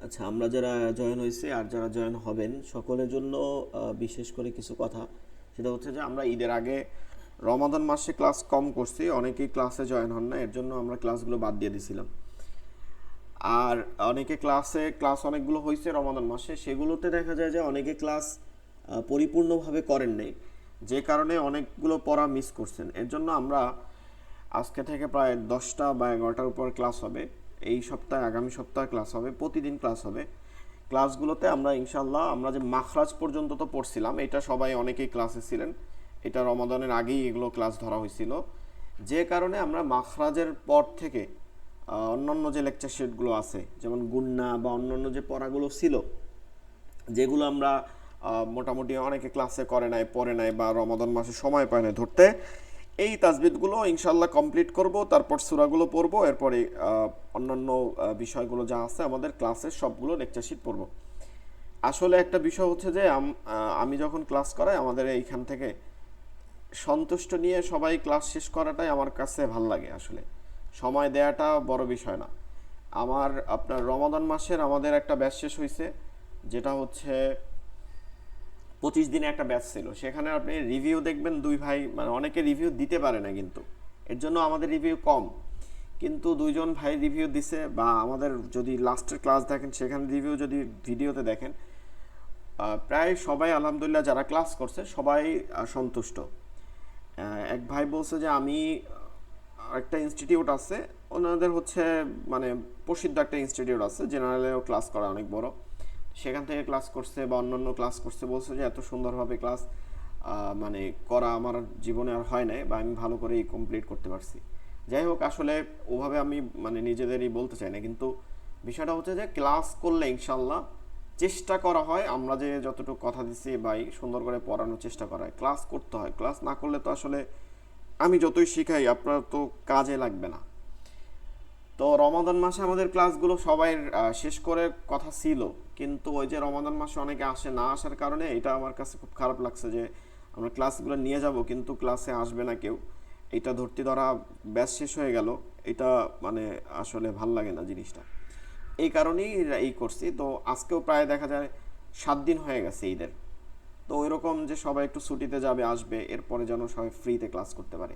আচ্ছা, আমরা যারা জয়েন হয়েছে আর যারা জয়েন হবেন সকলের জন্য বিশেষ করে কিছু কথা। সেটা হচ্ছে যে আমরা ঈদের আগে রমাদান মাসে ক্লাস কম করছি, অনেকেই ক্লাসে জয়েন হন না, এর জন্য আমরা ক্লাসগুলো বাদ দিয়ে দিছিলাম। আর অনেকে ক্লাস অনেকগুলো হয়েছে রমাদান মাসে, সেগুলোতে দেখা যায় যে অনেকে ক্লাস পরিপূর্ণভাবে করেন নাই, যে কারণে অনেকগুলো পড়া মিস করছেন। এর জন্য আমরা আজকে থেকে প্রায় 10টা বা 11টার উপর ক্লাস হবে। এই সপ্তাহে, আগামী সপ্তাহে ক্লাস হবে, প্রতিদিন ক্লাস হবে। ক্লাসগুলোতে আমরা ইনশাল্লাহ, আমরা যে মাখরাজ পর্যন্ত তো পড়ছিলাম, এটা সবাই অনেকেই ক্লাসে ছিলেন, এটা রমাদানের আগেই এগুলো ক্লাস ধরা হয়েছিল, যে কারণে আমরা মাখরাজের পর থেকে অন্যান্য যে লেকচার শিটগুলো আছে, যেমন গুন্না বা অন্যান্য যে পড়াগুলো ছিল, যেগুলো আমরা মোটামুটি অনেকে ক্লাসে করে নাই, পড়ে নাই, বা রমাদান মাসে সময় পায় না ধরতে, এই তাজবিদগুলো ইনশাল্লাহ কমপ্লিট করব, তারপর সূরাগুলো পড়বো, এরপরে অন্যান্য বিষয়গুলো যা আছে আমাদের ক্লাসের সবগুলো লেকচার শিট পড়বো। আসলে একটা বিষয় হচ্ছে যে আমি যখন ক্লাস করাই আমাদের এইখান থেকে সন্তুষ্ট নিয়ে সবাই ক্লাস শেষ করাটাই আমার কাছে ভাল লাগে। আসলে সময় দেয়াটা বড় বিষয় না। আপনার রমাদান মাসের আমাদের একটা ব্যাচ শেষ হয়েছে, যেটা হচ্ছে 25 দিনে একটা ব্যাচ ছিল। সেখানে আপনি রিভিউ দেখবেন, দুই ভাই, মানে অনেকে রিভিউ দিতে পারে না, কিন্তু এর জন্য আমাদের রিভিউ কম। কিন্তু দুইজন ভাই রিভিউ দিছে, বা আমাদের যদি লাস্টের ক্লাস দেখেন সেখানে রিভিউ যদি ভিডিওতে দেখেন, প্রায় সবাই আলহামদুলিল্লাহ যারা ক্লাস করছে সবাই সন্তুষ্ট। এক ভাই বলছে যে আমি একটা ইনস্টিটিউট আছে ওনাদের, হচ্ছে মানে প্রসিদ্ধ একটা ইনস্টিটিউট আছে, জেনারেলেও ক্লাস করা অনেক বড়, সেখান থেকে ক্লাস করছে বা অন্যান্য ক্লাস করছে, বলছে যে এত সুন্দরভাবে ক্লাস মানে করা আমার জীবনে আর হয় নাই, বা আমি ভালো করেই কমপ্লিট করতে পারছি। যাই হোক, আসলে ওভাবে আমি মানে নিজেদেরই বলতে চাই না, কিন্তু বিষয়টা হচ্ছে যে ক্লাস করলে ইনশাল্লাহ চেষ্টা করা হয়, আমরা যে যতটুকু কথা দিচ্ছি ভাই সুন্দর করে পড়ানোর চেষ্টা করা হয়, ক্লাস করতে হয়। ক্লাস না করলে তো আসলে আমি যতই শিখাই আপনার তো কাজে লাগবে না। তো রমাদান মাসে আমাদের ক্লাসগুলো সবাই শেষ করে কথা ছিল, কিন্তু ওই যে রমাদান মাসে অনেকে আসে, না আসার কারণে এটা আমার কাছে খুব খারাপ লাগছে যে আমরা ক্লাসগুলো নিয়ে যাব কিন্তু ক্লাসে আসবে না কেউ, এটা ধরতে ধরা ব্যাচ শেষ হয়ে গেল, এটা মানে আসলে ভাল লাগে না জিনিসটা। এই কারণেই এই করছি। তো আজকেও প্রায় দেখা যায় 7 দিন হয়ে গেছে ঈদের। তো ওই রকম যে সবাই একটু ছুটিতে যাবে, আসবে, এরপরে যেন সবাই ফ্রিতে ক্লাস করতে পারে।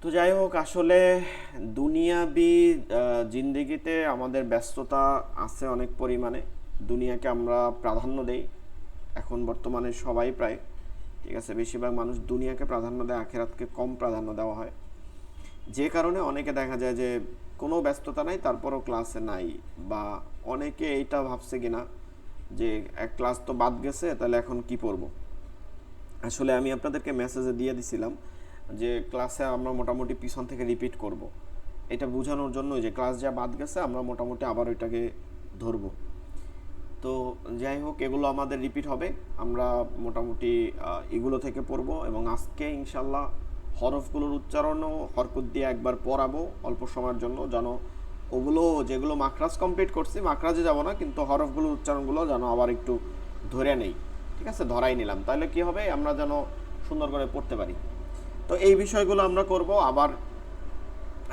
তো যাই হোক, আসলে দুনিয়াবি জিন্দেগিতে আমাদের ব্যস্ততা আছে অনেক পরিমাণে। দুনিয়াকে আমরা প্রাধান্য দেই এখন বর্তমানে সবাই প্রায়, ঠিক আছে, বেশিরভাগ মানুষ দুনিয়াকে প্রাধান্য দেয়, আখেরাতকে কম প্রাধান্য দেওয়া হয়। যে কারণে অনেকে দেখা যায় যে কোনো ব্যস্ততা নাই তারপরও ক্লাসে নাই, বা অনেকে এইটা ভাবছে কিনা যে এক ক্লাস তো বাদ গেছে, তাহলে এখন কি পড়বো। আসলে আমি আপনাদেরকে মেসেজে দিয়ে দিছিলাম যে ক্লাসে আমরা মোটামুটি পিছন থেকে রিপিট করব, এটা বোঝানোর জন্য যে ক্লাস যা বাদ গেছে আমরা মোটামুটি আবার ওইটাকে ধরবো। তো যাই হোক, এগুলো আমাদের রিপিট হবে, আমরা মোটামুটি এগুলো থেকে পড়বো, এবং আজকে ইনশাল্লাহ হরফগুলোর উচ্চারণও হরকত দিয়ে একবার পড়াবো অল্প সময়ের জন্য, যেন ওগুলো যেগুলো মাখরাজ কমপ্লিট করছি মাখরাজে যাব না, কিন্তু হরফগুলোর উচ্চারণগুলো যেন আবার একটু ধরে নেই। ঠিক আছে, ধরাই নিলাম, তাহলে কি হবে, আমরা যেন সুন্দর করে পড়তে পারি। তো এই বিষয়গুলো আমরা করব। আবার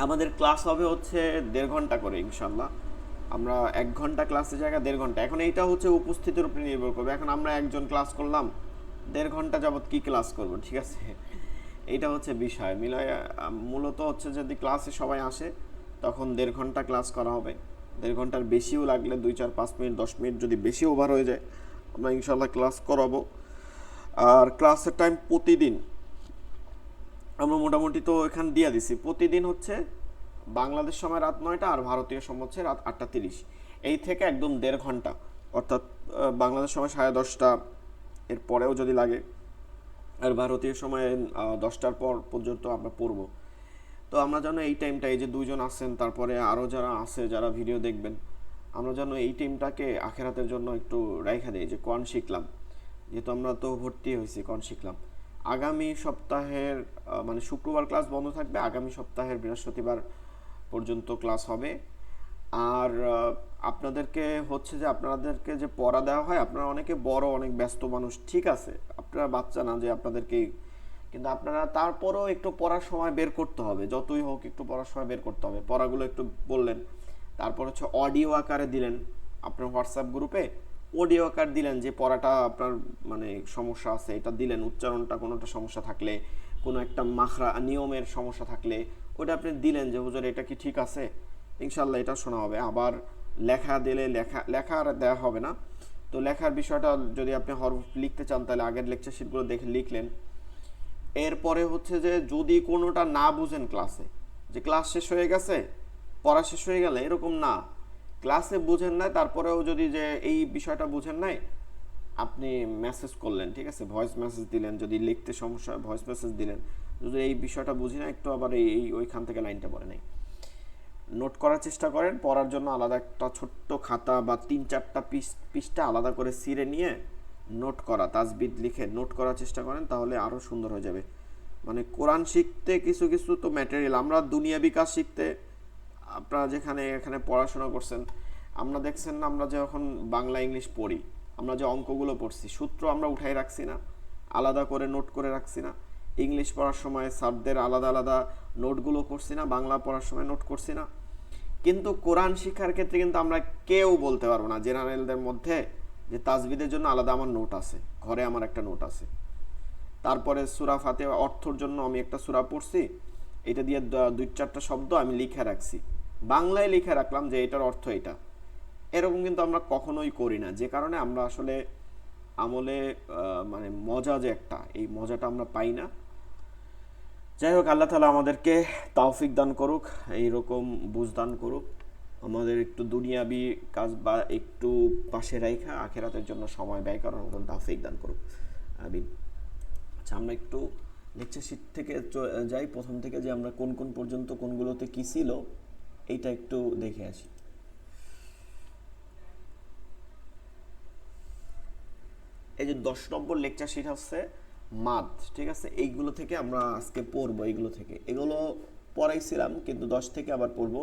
আমাদের ক্লাস হবে হচ্ছে 1.5 ঘন্টা করে ইনশাল্লাহ। আমরা 1 ঘন্টা ক্লাসের জায়গায় 1.5 ঘন্টা, এখন এইটা হচ্ছে উপস্থিতির উপরে নির্ভর করবে। এখন আমরা একজন ক্লাস করলাম, 1.5 ঘন্টা যাবত কি ক্লাস করব, ঠিক আছে, এইটা হচ্ছে বিষয় মিলায়। মূলত হচ্ছে যদি ক্লাসে সবাই আসে তখন 1.5 ঘন্টা ক্লাস করা হবে। 1.5 ঘন্টার বেশিও লাগলে 2 4 5 মিনিট 10 মিনিট যদি বেশি ওভার হয়ে যায় আমরা ইনশাল্লাহ ক্লাস করাবো। আর ক্লাসের টাইম প্রতিদিন আমরা মোটামুটি তো এখান দিয়ে দিছি, প্রতিদিন হচ্ছে বাংলাদেশ সময় রাত 9টা আর ভারতীয় সময় হচ্ছে রাত 8টা 30, এই থেকে একদম 1.5 ঘন্টা, অর্থাৎ বাংলাদেশ সময় 10:30, এর পরেও যদি লাগে, আর ভারতীয় সময় 10টার পর পর্যন্ত আমরা পড়বো। তো আমরা যেন এই টাইমটা, এই যে দুইজন আছেন তারপরে আরও যারা আছে যারা ভিডিও দেখবেন, আমরা যেন এই টাইমটাকে আখেরাতের জন্য একটু রাইখা দিই, যে কোরআন শিখলাম, যেহেতু আমরা তো ভর্তি হয়েছি, কোরআন শিখলাম। আগামী সপ্তাহের মানে শুক্রবার ক্লাস বন্ধ থাকবে, আগামী সপ্তাহের বৃহস্পতিবার পর্যন্ত ক্লাস হবে। আর আপনাদেরকে হচ্ছে যে আপনাদেরকে যে পড়া দেওয়া হয়, আপনারা অনেকে বড়, অনেক ব্যস্ত মানুষ, ঠিক আছে, আপনারা বাচ্চা না যে আপনাদেরকে, কিন্তু আপনারা তারপরেও একটু পড়ার সময় বের করতে হবে, যতই হোক একটু পড়ার সময় বের করতে হবে, পড়াগুলো একটু বললেন তারপর হচ্ছে অডিও আকারে দিলেন আপনার হোয়াটসঅ্যাপ গ্রুপে, অডিও আকার দিলেন যে পড়াটা আপনার মানে সমস্যা আছে এটা দিলেন, উচ্চারণটা কোনোটা সমস্যা থাকলে, কোনো একটা মাখরা নিয়মের সমস্যা থাকলে ওটা আপনি দিলেন যে হুজুর এটা কি ঠিক আছে, ইনশাল্লাহ এটা শোনা হবে। আবার লেখা দিলে লেখা আর দেওয়া হবে না। তো লেখার বিষয়টা যদি আপনি হরফ লিখতে চান তাহলে আগের লেকচার শিটগুলো দেখে লিখলেন। এরপরে হচ্ছে যে যদি কোনোটা না বুঝেন ক্লাসে, যে ক্লাস শেষ হয়ে গেছে পড়া শেষ হয়ে গেলে, এরকম না, ক্লাসে বুঝেন নাই তারপরেও যদি যে এই বিষয়টা বুঝেন নাই আপনি মেসেজ করলেন, ঠিক আছে, ভয়েস মেসেজ দিলেন, যদি লিখতে সমস্যা হয় ভয়েস মেসেজ দিলেন, যদি এই বিষয়টা বুঝি না একটু আবার এই ওইখান থেকে লাইনটা পড়ে নাই, নোট করার চেষ্টা করেন। পড়ার জন্য আলাদা একটা ছোট্ট খাতা বা 3-4টা পৃষ্ঠা আলাদা করে ছিঁড়ে নিয়ে নোট করা, তাজবিদ লিখে নোট করার চেষ্টা করেন, তাহলে আরও সুন্দর হয়ে যাবে। মানে কোরআন শিখতে কিছু কিছু তো ম্যাটেরিয়াল, আমরা দুনিয়া বিকাশ শিখতে আপনারা যেখানে এখানে পড়াশোনা করছেন, আমরা দেখছেন না, আমরা যখন বাংলা ইংলিশ পড়ি, আমরা যে অঙ্কগুলো পড়ছি সূত্র আমরা উঠাই রাখছি না, আলাদা করে নোট করে রাখছি না, ইংলিশ পড়ার সময় স্যারদের আলাদা আলাদা নোটগুলো করছি না, বাংলা পড়ার সময় নোট করছি না। কিন্তু কোরআন শিক্ষার ক্ষেত্রে কিন্তু আমরা কেউ বলতে পারবো না জেনারেলদের মধ্যে যে তাজবিদের জন্য আলাদা আমার নোট আছে, ঘরে আমার একটা নোট আছে। তারপরে সূরা ফাতিহা অর্থর জন্য আমি একটা সূরা পড়ছি, এটা দিয়ে 2-4টা শব্দ আমি লিখে রাখছি, বাংলায় লিখে রাখলাম যে এটার অর্থ এটা। এরকম কিন্তু আমরা কখনোই করি না, যে কারণে আমরা আসলে আমলে মানে মজা যে একটা, এই মজাটা আমরা পাই না। যাই হোক, আল্লাহ তাআলা আমাদেরকে তৌফিক দান করুক, এইরকম বুঝ দান করুক, আমাদের একটু দুনিয়াবি কাজ বা একটু পাশে রাখা আখেরাতের জন্য সময় ব্যয় করার মতন তৌফিক দান করুক, আমিন। আচ্ছা, আমরা একটু লেকচার শিট থেকে যাই, প্রথম থেকে যে আমরা কোন কোন পর্যন্ত কোনগুলোতে কি ছিল এইটা একটু দেখে আসি। এই যে 10 নম্বর লেকচার শিট হচ্ছে মাদ, ঠিক আছে, এইগুলো থেকে আমরা আজকে পড়বো, এইগুলো থেকে, এগুলো পড়াইছিলাম কিন্তু 10 থেকে আবার পড়বো।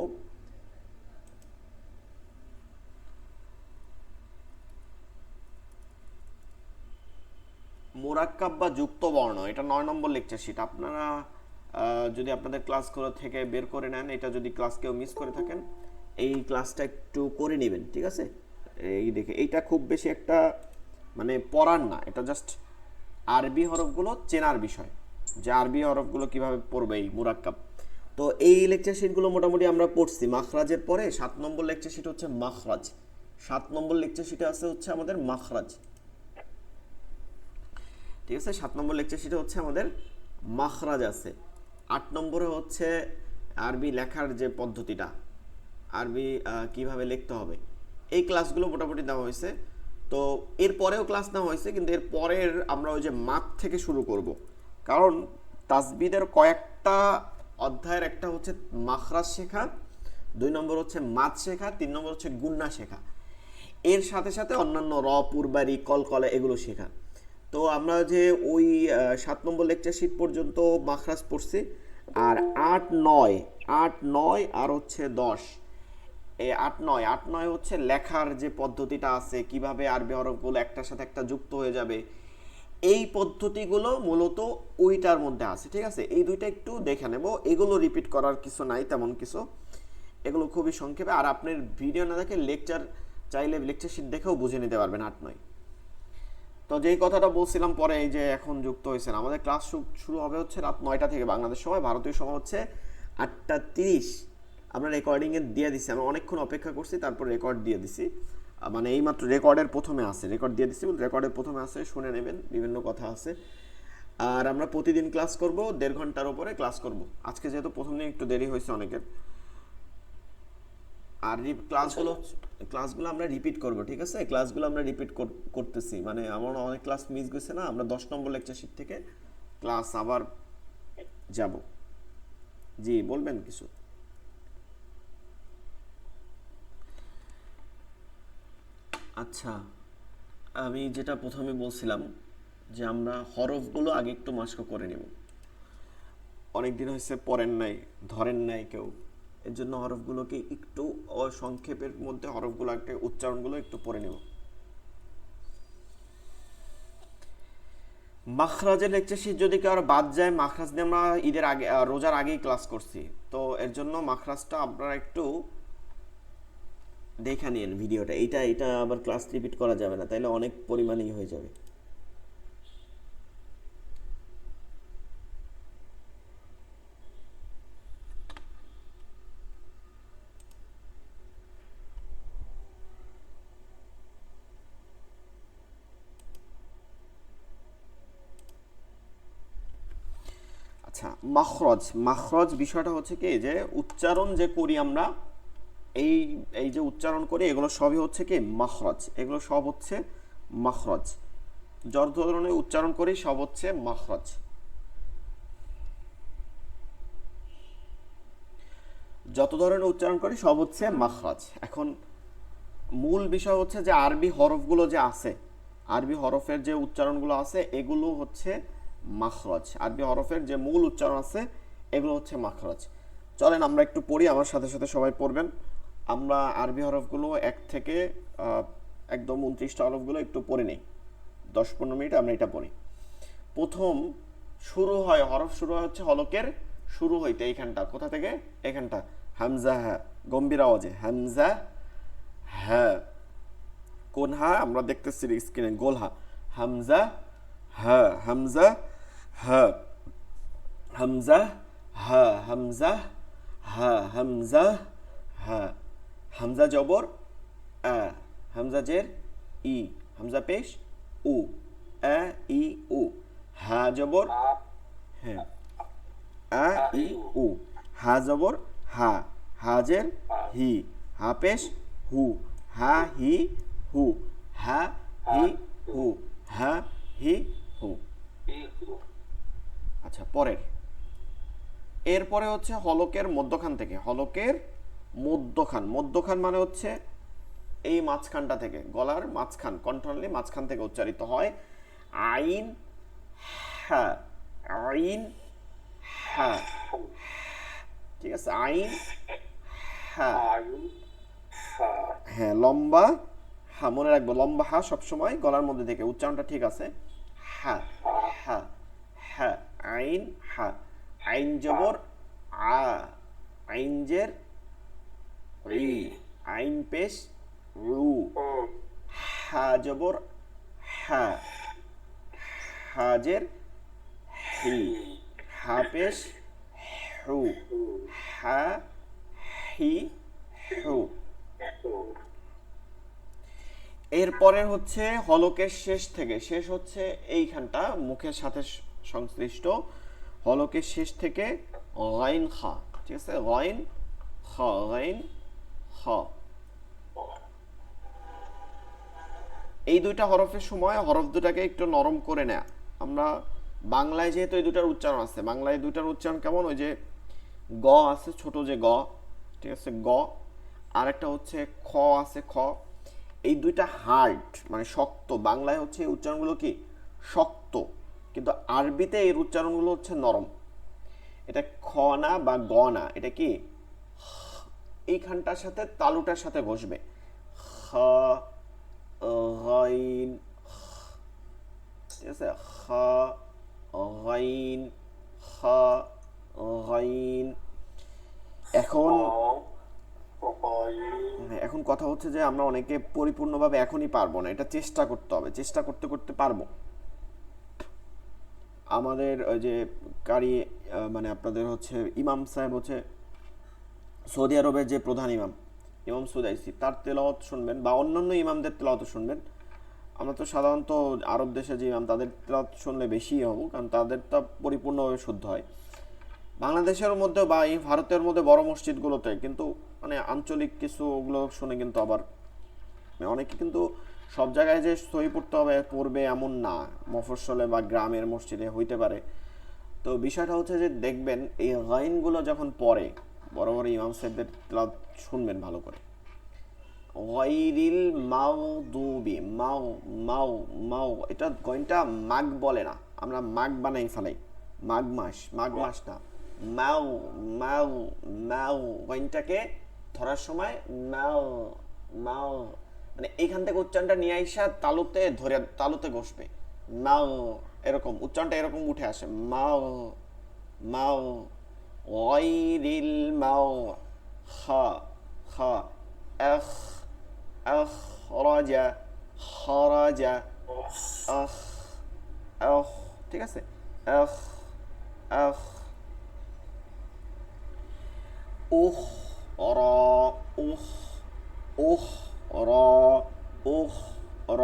মোরাক্কাব বা যুক্ত বর্ণ, এটা 9 নম্বর লেকচার শিট। আপনারা যদি আপনাদের ক্লাসগুলো থেকে বের করে নেন, এটা যদি ক্লাস কেউ মিস করে থাকেন এই ক্লাসটা একটু করে নেবেন, ঠিক আছে। এই দেখে এইটা খুব বেশি একটা মানে পড়ার না, এটা জাস্ট আরবি হরফগুলো চেনার বিষয়, যে আরবি হরফগুলো কিভাবে পড়বে এই মুরাক্কাব। তো এই লেকচার শিটগুলো মোটামুটি আমরা পড়ছি। মাখরাজের পরে 7 নম্বর লেকচার শিট হচ্ছে মাখরাজ, 7 নম্বর লেকচার শিটে আছে হচ্ছে আমাদের মাখরাজ, ঠিক আছে। 7 নম্বর লেকচার শিটে হচ্ছে আমাদের মাখরাজ আছে। 8 নম্বরে হচ্ছে আরবি লেখার যে পদ্ধতিটা, আরবি কিভাবে লিখতে হবে, এই ক্লাসগুলো মোটামুটি দেওয়া হয়েছে। তো এরপরেও ক্লাস নেওয়া হয়েছে, কিন্তু এর পরের আমরা ওই যে মাদ থেকে শুরু করব, কারণ তাজবিদের কয়েকটা অধ্যায়ের একটা হচ্ছে মাখরাজ শেখা, 2 নম্বর হচ্ছে মাদ শেখা, 3 নম্বর হচ্ছে গুন্না শেখা, এর সাথে সাথে অন্যান্য পূর্বারি কলকলা এগুলো শেখা। তো আমরা যে ওই 7 নম্বর লেকচার শিট পর্যন্ত মাখরাজ পড়ছি, আর 8-9 আর হচ্ছে 10, এই 8-9 হচ্ছে লেখার যে পদ্ধতিটা আছে, কিভাবে আরবি হরফগুলো একটার সাথে একটা যুক্ত হয়ে যাবে, এই পদ্ধতিগুলো মূলত ওইটার মধ্যে আছে, ঠিক আছে। এই দুইটা একটু দেখে নেব, এগুলো রিপিট করার কিছু নাই তেমন কিছু, এগুলো খুবই সংক্ষেপে। আর আপনার ভিডিও না দেখে লেকচার চাইলে লেকচার শিট দেখেও বুঝে নিতে পারবেন 8-9। তো যেই কথাটা বলছিলাম, পরে এই যে এখন যুক্ত হয়েছেন, আমাদের ক্লাস শুরু হবে হচ্ছে রাত 9টা থেকে বাংলাদেশ সময়, ভারতীয় সময় হচ্ছে 8টা 30। আমরা রেকর্ডিংয়ে দিয়ে দিছি, আমরা অনেকক্ষণ অপেক্ষা করছি, তারপর রেকর্ড দিয়ে দিছি, মানে এইমাত্র রেকর্ডের প্রথমে আছে, রেকর্ড দিয়ে দিছি, রেকর্ডের প্রথমে আছে, শুনে নেবেন, বিভিন্ন কথা আছে। আর আমরা প্রতিদিন ক্লাস করব, 1.5 ঘন্টার উপরে ক্লাস করব। আজকে যেহেতু প্রথম দিন একটু দেরি হয়েছে অনেকের, আর ক্লাসগুলো আমরা রিপিট করব, ঠিক আছে। ক্লাসগুলো আমরা রিপিট করতেছি, মানে আমার অনেক ক্লাস মিস গেছে না, আমরা 10 নম্বর লেকচার শিট থেকে ক্লাস আবার যাব। জি, বলবেন কিছু? আচ্ছা, আমি যেটা প্রথমে বলছিলাম যে আমরা হরফগুলো আগে একটু মাস্ক করে নেব, অনেকদিন হয়েছে পড়েন নাই, ধরেন নাই কেউ, এর জন্য হরফগুলোকে একটু সংক্ষেপের মধ্যে হরফগুলো একটা উচ্চারণগুলো একটু পড়ে নেব। মাখরাজের লেকচার শিট যদি কারো বাদ যায়, মাখরাজ নিয়ে আমরা ঈদের আগে রোজার আগেই ক্লাস করছি, তো এর জন্য মাখরাজটা আপনারা একটু দেখা নিন ভিডিওটা, এটা এটা আবার ক্লাস রিপিট করা যাবে না, তাইলে অনেক পরিমাণেই হয়ে যাবে। আচ্ছা, মাখরজ, মাখরজ বিষয়টা হচ্ছে কি যে উচ্চারণ যে করি আমরা, এই এই যে উচ্চারণ করি এগুলো সবই হচ্ছে কি মাখরজ, এগুলো সব হচ্ছে মাখরজ। যত ধরনের উচ্চারণ করি সব হচ্ছে মাখরজ। যত ধরনের উচ্চারণ করি সব হচ্ছে মাখরাজ। এখন মূল বিষয় হচ্ছে যে আরবি হরফগুলো যে আছে, আরবি হরফের যে উচ্চারণগুলো আছে এগুলো হচ্ছে মাখরাজ। আরবি হরফের যে মূল উচ্চারণ আছে এগুলো হচ্ছে মাখরাজ। চলেন আমরা একটু পড়ি, আমার সাথে সাথে সবাই পড়বেন। আমরা আরবি হরফগুলো এক থেকে একদম 29টা হরফগুলো একটু পড়ে নেই, 10-15 মিনিট আমরা এটা পড়ি। প্রথম শুরু হয়, হরফ শুরু হয় হচ্ছে হলকের শুরু হইতে এইখানটা, কোথা থেকে, এখানটা হামজা হ্যাঁ, গম্ভীর আওয়াজে হামজা হ্যাঁ। কোন হা আমরা দেখতেছি স্ক্রিনে, গোল হা, হামজা হ্যাঁ, হামজা হ্যাঁ, হামজা হ্যাঁ, হামজা হ্যাঁ, হামজা হ্যাঁ। হামজা জবর আ, হামজা জের ই, হামজা পেশ উ, আ ই উ। হা জবর হ্যাঁ, আ ই উ। হা জবর হা, হাজের হি, হা পেশ হু, হা হি হু, হা হি হু, হা হি হু। আচ্ছা পরের, এরপরে হচ্ছে হলকের মধ্যখান থেকে, হলকের মধ্যখান, মধ্যখান মানে হচ্ছে এই মাঝখানটা থেকে, গলার মাঝখান, কণ্ঠনালী মাঝখান থেকে উচ্চারিত হয়। আইন হ্যাঁ, আইন হ্যাঁ, ঠিক আছে, আইন হ্যাঁ হ্যাঁ, লম্বা হা, মনে রাখবো লম্বা হা সবসময় গলার মধ্যে থেকে, উচ্চারণটা ঠিক আছে। হ্যাঁ হ্যাঁ হ্যাঁ, আইন হ্যাঁ। আইন জবর আ, আইন জের রি, আইন পেশ রু, হা জবর হ্যাঁ, হাজের হি, হা পেশ হু, হা হি হু। এরপরে হচ্ছে হলকের শেষ থেকে, শেষ হচ্ছে এইখানটা মুখের সাথে সংশ্লিষ্ট, হলকের শেষ থেকে গাইন খা, ঠিক আছে, গাইন খ, গাইন খ। এই দুইটা হরফের সময় হরফ দুটাকে একটু নরম করে নেয়া। আমরা বাংলায় যেহেতু এই দুটার উচ্চারণ আছে, বাংলায় দুইটার উচ্চারণ কেমন, ওই যে গ আছে ছোট যে গ, ঠিক আছে গ, আর একটা হচ্ছে খ আছে খ, এই দুইটা হার্ড মানে শক্ত। বাংলায় হচ্ছে এই উচ্চারণগুলো কি শক্ত, কিন্তু আরবিতে এর উচ্চারণগুলো হচ্ছে নরম। এটা খ না বা গ না, এটা কি এইখানটার সাথে তালুটার সাথে ঘষবে, খ গাইন, ঠিক আছে, খ গাইন, খ গাইন। এখন এখন কথা হচ্ছে যে আমরা অনেকে পরিপূর্ণভাবে এখনই পারবো না, এটা চেষ্টা করতে হবে, চেষ্টা করতে করতে পারবো। আমাদের ওই যে কারি মানে আপনাদের হচ্ছে ইমাম সাহেব হচ্ছে সৌদি আরবের যে প্রধান ইমাম, ইমাম সুদাইসি, তার তেলাওয়াত শুনবেন বা অন্যান্য ইমামদের তেলাওয়াত শুনবেন। আমরা তো সাধারণত আরব দেশে যে ইমাম তাদের তেলাওয়াত শুনলে বেশি হব, কারণ তাদেরটা পরিপূর্ণভাবে শুদ্ধ হয়। বাংলাদেশের মধ্যে বা এই ভারতের মধ্যে বড় মসজিদগুলোতে কিন্তু মানে আঞ্চলিক কিছু ওগুলো শুনে কিন্তু আবার অনেকে কিন্তু সব জায়গায় যে সহি পড়তে হবে পড়বে এমন না, মফস্বলে বা গ্রামের মসজিদে হইতে পারে। তো বিষয়টা হচ্ছে যে দেখবেন এই গাইনগুলো যখন পড়ে, বড় বড় ইমাম সাহেবদের তেলাওয়াত শুনবেন ভালো করে। গায়রিল মাগদুবি, মাও মাও মাও, এটা গয়নটা মাগ বলে না, আমরা মাগ বানাই ফেলাই, মাঘ মাস, মাঘ মাস না, মাও মাও মাও, গয়নটাকে ধরার সময় মাও মাও, মানে এইখান থেকে উচ্চারণটা নিয়ে আইসা তালুতে ধরে তালুতে ঘষবে, মাও, এরকম উচ্চারণটা এরকম উঠে আসে, মাও মাও, গায়রিল মাও, খা খা, আখ আখরাজা, খরাজা, আখ আখ, ঠিক আছে, আখ আখ, উখ র, উখ উখ র, উখ র।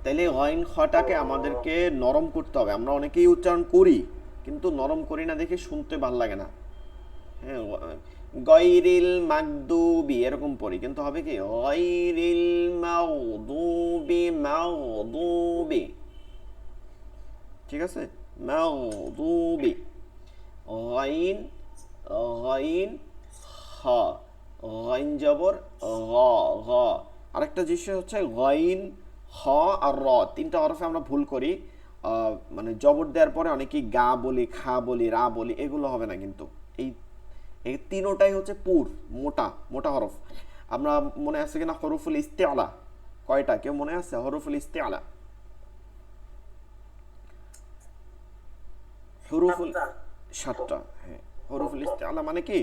তাইলে গইন খটাকে আমাদেরকে নরম করতে হবে। আমরা অনেকেই উচ্চারণ করি কিন্তু নরম করি না দেখে শুনতে ভাল লাগে না। হ্যাঁ, গয়রিল মাগদুবি এরকম পড়ি, কিন্তু হবে কি গয়রিল মাগদুবি, মাগদুবি, ঠিক আছে, মাগদুবি। গাইন, গাইন খ, গাইন জবর গ, গ। আরেকটা জিনিস হচ্ছে গাইন হ আর র, তিনটা হরফে আমরা ভুল করি। মানে জবর দেওয়ার পরে অনেকেই গা বলি, খা বলি, রা বলি, এগুলো হবে না কিন্তু। এই এই তিনোটাই হচ্ছে পুর, মোটা মোটা হরফ। আমরা মনে আছে কিনা হরফুল ইস্তেআলা কয়টা, কেউ মনে আছে হরফুল ইস্তেআলা? হরফুল সাতটা। হ্যাঁ, হরফুল ইস্তেআলা মানে কি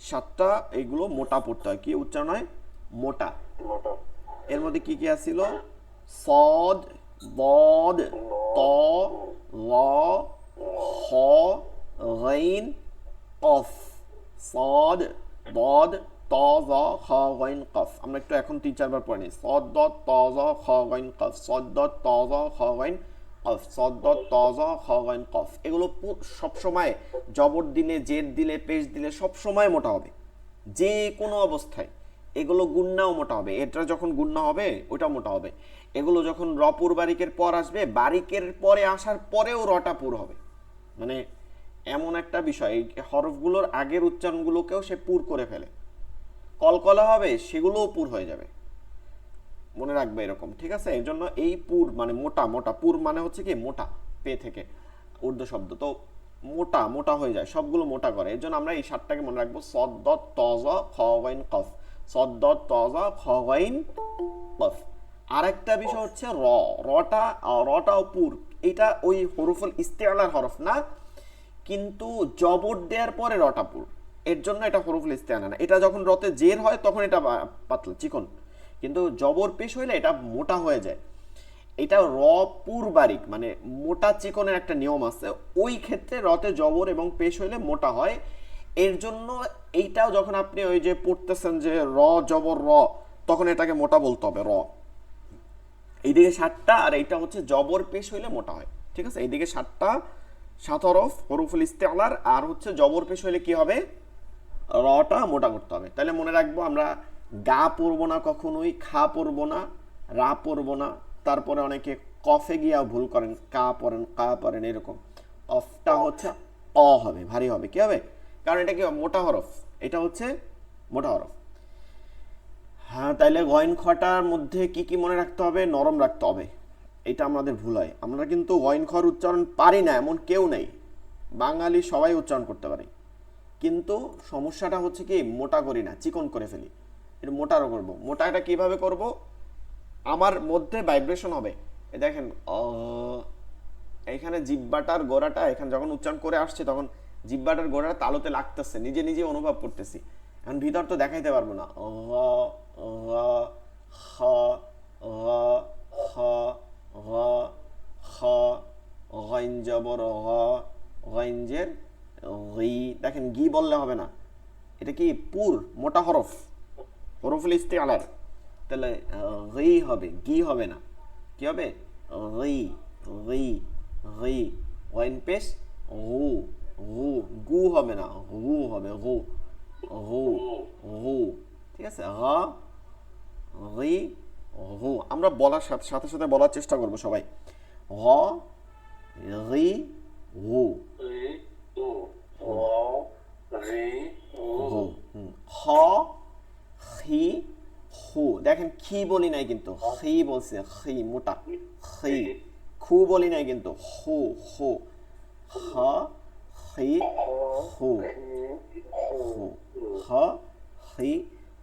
সাতটা, এইগুলো মোটা পড়তে হয়। কি উচ্চারণ হয়? মোটা। এর মধ্যে কি কি আছিল? সদ, বদ, ত, ল, হ, গাইন, কফ। সদ, বদ, ত, জ, খ, গাইন, কফ। আমরা একটু এখন 3-4 বার পড়ে নিই। সদ, দ, ত, জ, খ, গাইন, কফ। সদ, দ, ত, জ, খ, গাইন, কফ। সদ, দ, ত, জ, খ, গাইন, কফ। এগুলো সবসময় জবর দিলে, জের দিলে, পেশ দিলে সবসময় মোটা হবে, যে কোনো অবস্থায়। এগুলো গুন্নাও মোটা হবে, এটা যখন গুন্না হবে ওটা মোটা হবে। এগুলো যখন রপুর বারিকের পর আসবে, বারিকের পরে আসার পরেও রটা পুর হবে। মানে এমন একটা বিষয়, এই হরফগুলোর আগের উচ্চারণগুলোকেও সে পুর করে ফেলে। কলকলা হবে, সেগুলোও পুর হয়ে যাবে, মনে রাখবে এরকম, ঠিক আছে? এর জন্য এই পুর মানে মোটা মোটা, পুর মানে হচ্ছে কি মোটা, পে থেকে উর্দু শব্দ, তো মোটা মোটা হয়ে যায়, সবগুলো মোটা করে। এর জন্য আমরা এই সাতটাকে মনে রাখবো। সদ, তজ, খ, গাইন, কফ। সদ, তজ, খ, গাইন, কফ। আরেকটা বিষয় হচ্ছে র, রটাও পুর। এটা ওই হরফুল ইস্তেআলার হরফ না, কিন্তু জবর দেওয়ার পরে রটা পুর, এর জন্য এটা হরফুল ইস্তেআলা না। এটা যখন রতে জের হয় তখন এটা পাতলা চিকন, কিন্তু জবর পেশ হইলে এটা মোটা হয়ে যায়। এটা র পুর বারিক মানে মোটা চিকনের একটা নিয়ম আছে, ওই ক্ষেত্রে রতে জবর এবং পেশ হইলে মোটা হয়। এর জন্য এইটাও যখন আপনি ওই যে পড়তেছেন যে র জবর র, তখন এটাকে মোটা বলতে হবে, র। এইদিকে 7টা, আর এইটা হচ্ছে জবর পেশ হইলে মোটা হয়, ঠিক আছে? এইদিকে 7টা, 7 হরফ হরফুল ইস্তেআলার, আর হচ্ছে জবর পেশ হইলে কি হবে? রটা মোটা করতে হবে। তাহলে মনে রাখবো আমরা গা পড়বো না কখনোই, খা পড়বো না, রা পড়বো না। তারপরে অনেকে কফে গিয়াও ভুল করেন, কা পড়েন, কা পড়েন, এরকম। অফটা হচ্ছে অ হবে, ভারী হবে। কি হবে? কারণ এটা কি মোটা হরফ, এটা হচ্ছে মোটা হরফ। হ্যাঁ, তাইলে গইন খটার মধ্যে কি কি মনে রাখতে হবে? নরম রাখতে হবে, এটা আমাদের ভুল হয়। আমরা কিন্তু গইন খর উচ্চারণ পারি না এমন কেউ নেই, বাঙালি সবাই উচ্চারণ করতে পারে, কিন্তু সমস্যাটা হচ্ছে কি মোটা করি না, চিকন করে ফেলি। এটা মোটারও করবো। মোটা এটা কিভাবে করব? আমার মধ্যে ভাইব্রেশন হবে, এ দেখেন এইখানে জিব্বাটার গোড়াটা, এখানে যখন উচ্চারণ করে আসছে তখন জিব্বাটার গোড়াটা তালুতে লাগতেছে, নিজে নিজে অনুভব করতেছি। এখন ভিতর তো দেখাইতে পারবো না। দেখেন গি বললে হবে না, এটা কি পুর মোটা হরফ, হরফুল ইস্তেআলার। তাহলে গি হবে, গি হবে না। কি হবে? গি, গি, গি। ওয়াইন পেশ গু, গু, গু হবে না, গু হবে, গু, গু, গু, ঠিক আছে? গ, গি, গু। আমরা বলার সাথে সাথে সাথে বলার চেষ্টা করবো সবাই। গ, গি, গু, গু। খ, খি, খু। দেখেন খি বলি নাই কিন্তু, খি বলছে, খি মোটা, খি। খু বলি নাই কিন্তু, খু, খু। খ, খি, খু, খু, খ, খি,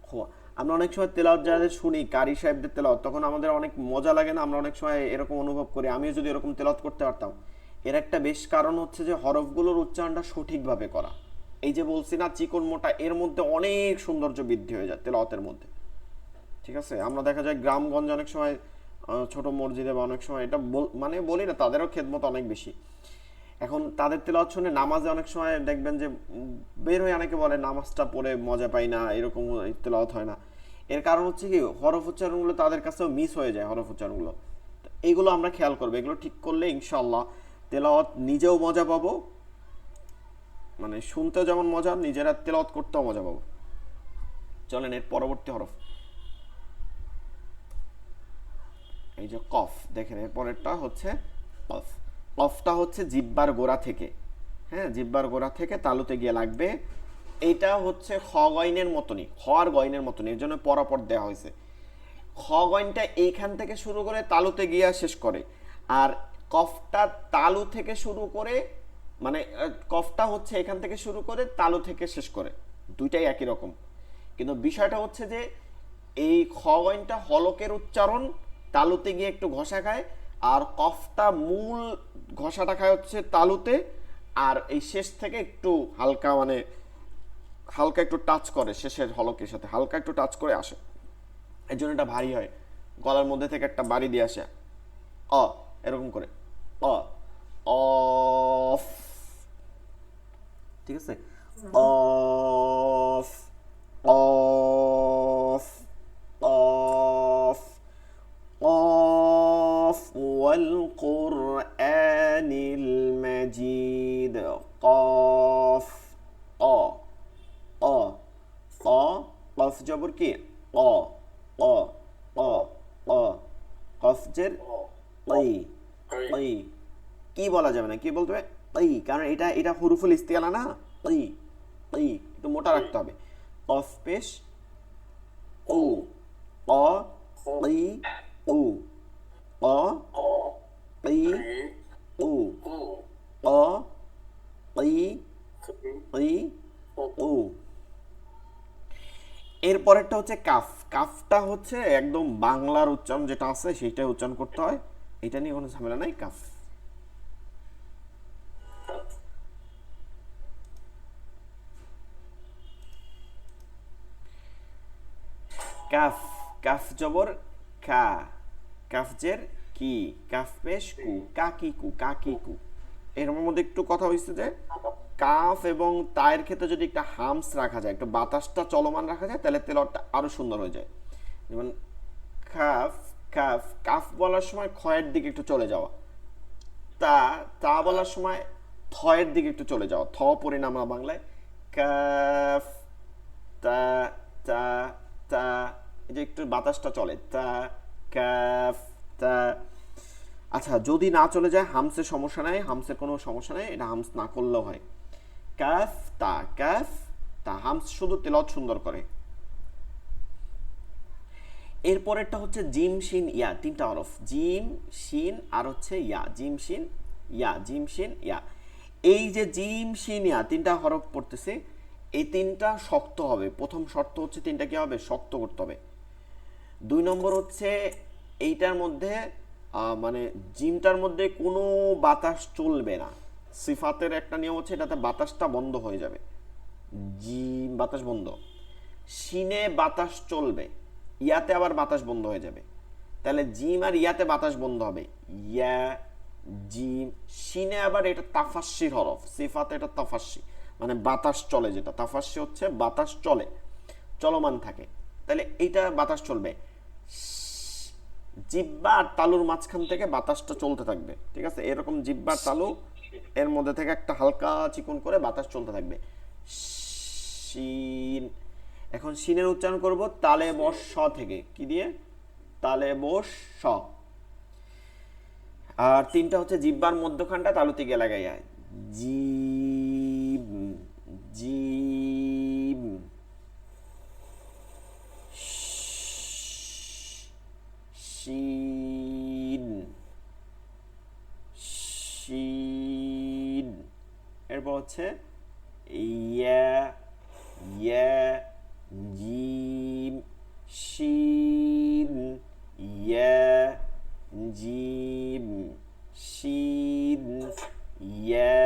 খু। আমরা অনেক সময় তেলাওয়াত যাদের শুনি, কারি সাহেবদের তেলাওয়াত, তখন আমাদের অনেক মজা লাগে না? আমরা অনেক সময় এরকম অনুভব করি, আমিও যদি এরকম তেলাওয়াত করতে পারতাম। এর একটা বেশ কারণ হচ্ছে যে হরফগুলোর উচ্চারণটা সঠিকভাবে করা। এই যে বলছি না চিকন মোটা, এর মধ্যে অনেক সৌন্দর্য বৃদ্ধি হয়ে যায় তেলাওয়াতের মধ্যে। ঠিক আছে, আমরা দেখা যায় গ্রামগঞ্জ অনেক সময় ছোট মসজিদে বা অনেক সময় এটা মানে বলি না, তাদেরও খেদমত অনেক বেশি। এখন তাদের তেলাওয়াত শুনে নামাজে অনেক সময় দেখবেন যে বের হয়ে অনেকে বলে নামাজটা পড়ে মজা পাই না, এরকম তেলাওয়াত হয় না। এর কারণ হচ্ছে কি, হরফ উচ্চারণগুলো তাদের কাছেও মিস হয়ে যায়, হরফ উচ্চারণগুলো। তো এইগুলো আমরা খেয়াল করবো, এগুলো ঠিক করলে ইনশাল্লাহ তেলাওয়াত নিজেও মজা পাবো, মানে শুনতেও যেমন মজা, নিজেরা তেলাওয়াত করতেও মজা পাবো। চলেন এর পরবর্তী হরফ, এই যে কফ, দেখেন এর পরেরটা হচ্ছে কফ। কফটা হচ্ছে জিব্বার গোড়া থেকে, হ্যাঁ জিব্বার গোড়া থেকে তালুতে গিয়ে লাগবে। এইটা হচ্ছে খ গয়নের মতনই, খ আর গয়নের মতনই, এর জন্য পরাপর দেওয়া হয়েছে। খ গয়নটা এইখান থেকে শুরু করে তালুতে গিয়া শেষ করে, আর কফটা তালু থেকে শুরু করে, মানে কফটা হচ্ছে এখান থেকে শুরু করে তালু থেকে শেষ করে, দুইটাই একই রকম। কিন্তু বিষয়টা হচ্ছে যে এই খ গয়নটা হলকের উচ্চারণ, তালুতে গিয়ে একটু ঘষা খায়, আর কফটা মূল ঘষাটা খায় হচ্ছে তালুতে, আর এই শেষ থেকে একটু হালকা, মানে হালকা একটু টাচ করে শেষের হলকের সাথে, হালকা একটু টাচ করে আসে, এর জন্য এটা ভারী হয়, গলার মধ্যে থেকে একটা বাড়ি দিয়ে আসে, অ এরকম করে, অ অফ, ঠিক আছে, অফ অফ অফ قاف والقرآن المجيد قاف ق ق ق قف জবর কি ق ق ق ق قف জের قي قي কি বলা যাবে না, কি বলতে হবে قي, কারণ এটা এটা হুরুফুল ইস্তিআলা না, قي قي একটু মোটা রাখতে হবে। قف পেশ ও ق قي ও ق قي ও ق قي قي ও। এরপরেরটা হচ্ছে কাফ। কাফটা হচ্ছে একদম বাংলার উচ্চারণ যেটা আছে সেইটাই উচ্চারণ করতে হয়, এটা নিয়ে কোনো ঝামেলা নাই। কাফ কাফ, কাফ জবর কা, কাফ জের কি, কাফ পেশ কু, কাকি কু, কাকি কু। এর মধ্যে একটু কথা হয়েছে যে কাফ এবং তায়ের ক্ষেত্রে যদি একটা হামস রাখা যায়, একটু বাতাসটা চলমান রাখা যায়, তাহলে তেলাওয়াতটা আরো সুন্দর হয়ে যায়। যেমন কাফ, কাফ, কাফ বলার সময় খয়ের দিকে একটু চলে যাওয়া, তা তা বলার সময় থয়ের দিকে একটু চলে যাওয়া, থ পড়ি না আমরা বাংলায়, কাফ তা তা তা, এই যে একটু বাতাসটা চলে, তা কাফ তা। আচ্ছা যদি না চলে যায় হামসের সমস্যা নাই, হামসের কোনো সমস্যা নাই, এটা হামস না করলেও হয়। কাফ তা, কাফ তা, হামস শুধু তেলাওয়াত সুন্দর করে। এরপরেরটা হচ্ছে জিম শিন ইয়া, তিনটা হরফ, জিম শিন আর হচ্ছে ইয়া, জিম শিন ইয়া, জিম শিন ইয়া। এই যে জিম শিন ইয়া তিনটা হরফ পড়তেছে, এই তিনটা শক্ত হবে। প্রথম শর্ত হচ্ছে তিনটা কি হবে, শক্ত করতে হবে। দুই নম্বর হচ্ছে এইটার মধ্যে মানে জিমটার মধ্যে কোনো বাতাস চলবে না। সিফাতের একটা নিয়ম হচ্ছে এটাতে বাতাসটা বন্ধ হয়ে যাবে, জিম বাতাস বন্ধ। শিনে বাতাস চলবে, ইয়াতে আবার বাতাস বন্ধ হয়ে যাবে, তাহলে জিম আর ইয়াতে বাতাস বন্ধ হবে, ইয়া জিম। শিনে আবার এটা তাফাস্সির হরফ, সিফাতে এটা তাফাস্সি, মানে বাতাস চলে, যেটা তাফাস্সি হচ্ছে বাতাস চলে, চলমান থাকে, তাহলে এইটা বাতাস চলবে। জিব্বা আর তালুর মাঝখান থেকে বাতাসটা চলতে থাকবে, ঠিক আছে, এরকম জিব্বা তালু এর মধ্যে থেকে একটা হালকা চিকন করে বাতাস চলতে থাকবে, শিন। এখন শিনের উচ্চারণ করব তালে বস স থেকে, কি দিয়ে, তালে বস স। আর তিনটা হচ্ছে জিব্বার মধ্যখানটা তালুতে গিয়ে লাগাইয়া, জিব জিব, শিন শিন। এরপর হচ্ছে ইয়া ইয়া, জিম শিন ইয়া, জিম শিন ইয়া,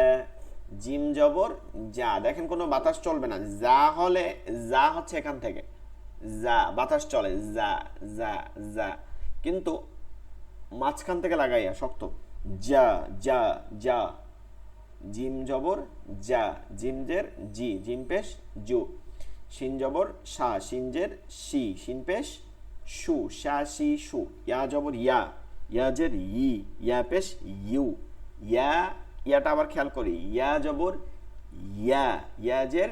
জিম জবর যা। দেখেন কোনো বাতাস চলবে না, যা হলে যা হচ্ছে এখান থেকে, যা, বাতাস চলে, যা যা যা, কিন্তু মাঝখান থেকে লাগাইয়া শক্ত, যা যা যা, জিম জবর যা, জিম জের জি, জিম পেশ জু, শিন জবর শা, শিনজের শি, শিন পেশ শু, শা শি শু, ইয়া জবর ইয়া, ইয়া জের ই, ইয়া পেশ ইউ, ইয়া, ইয়াটা আবার খেয়াল করি, ইয়া জবর ইয়া, ইয়া জের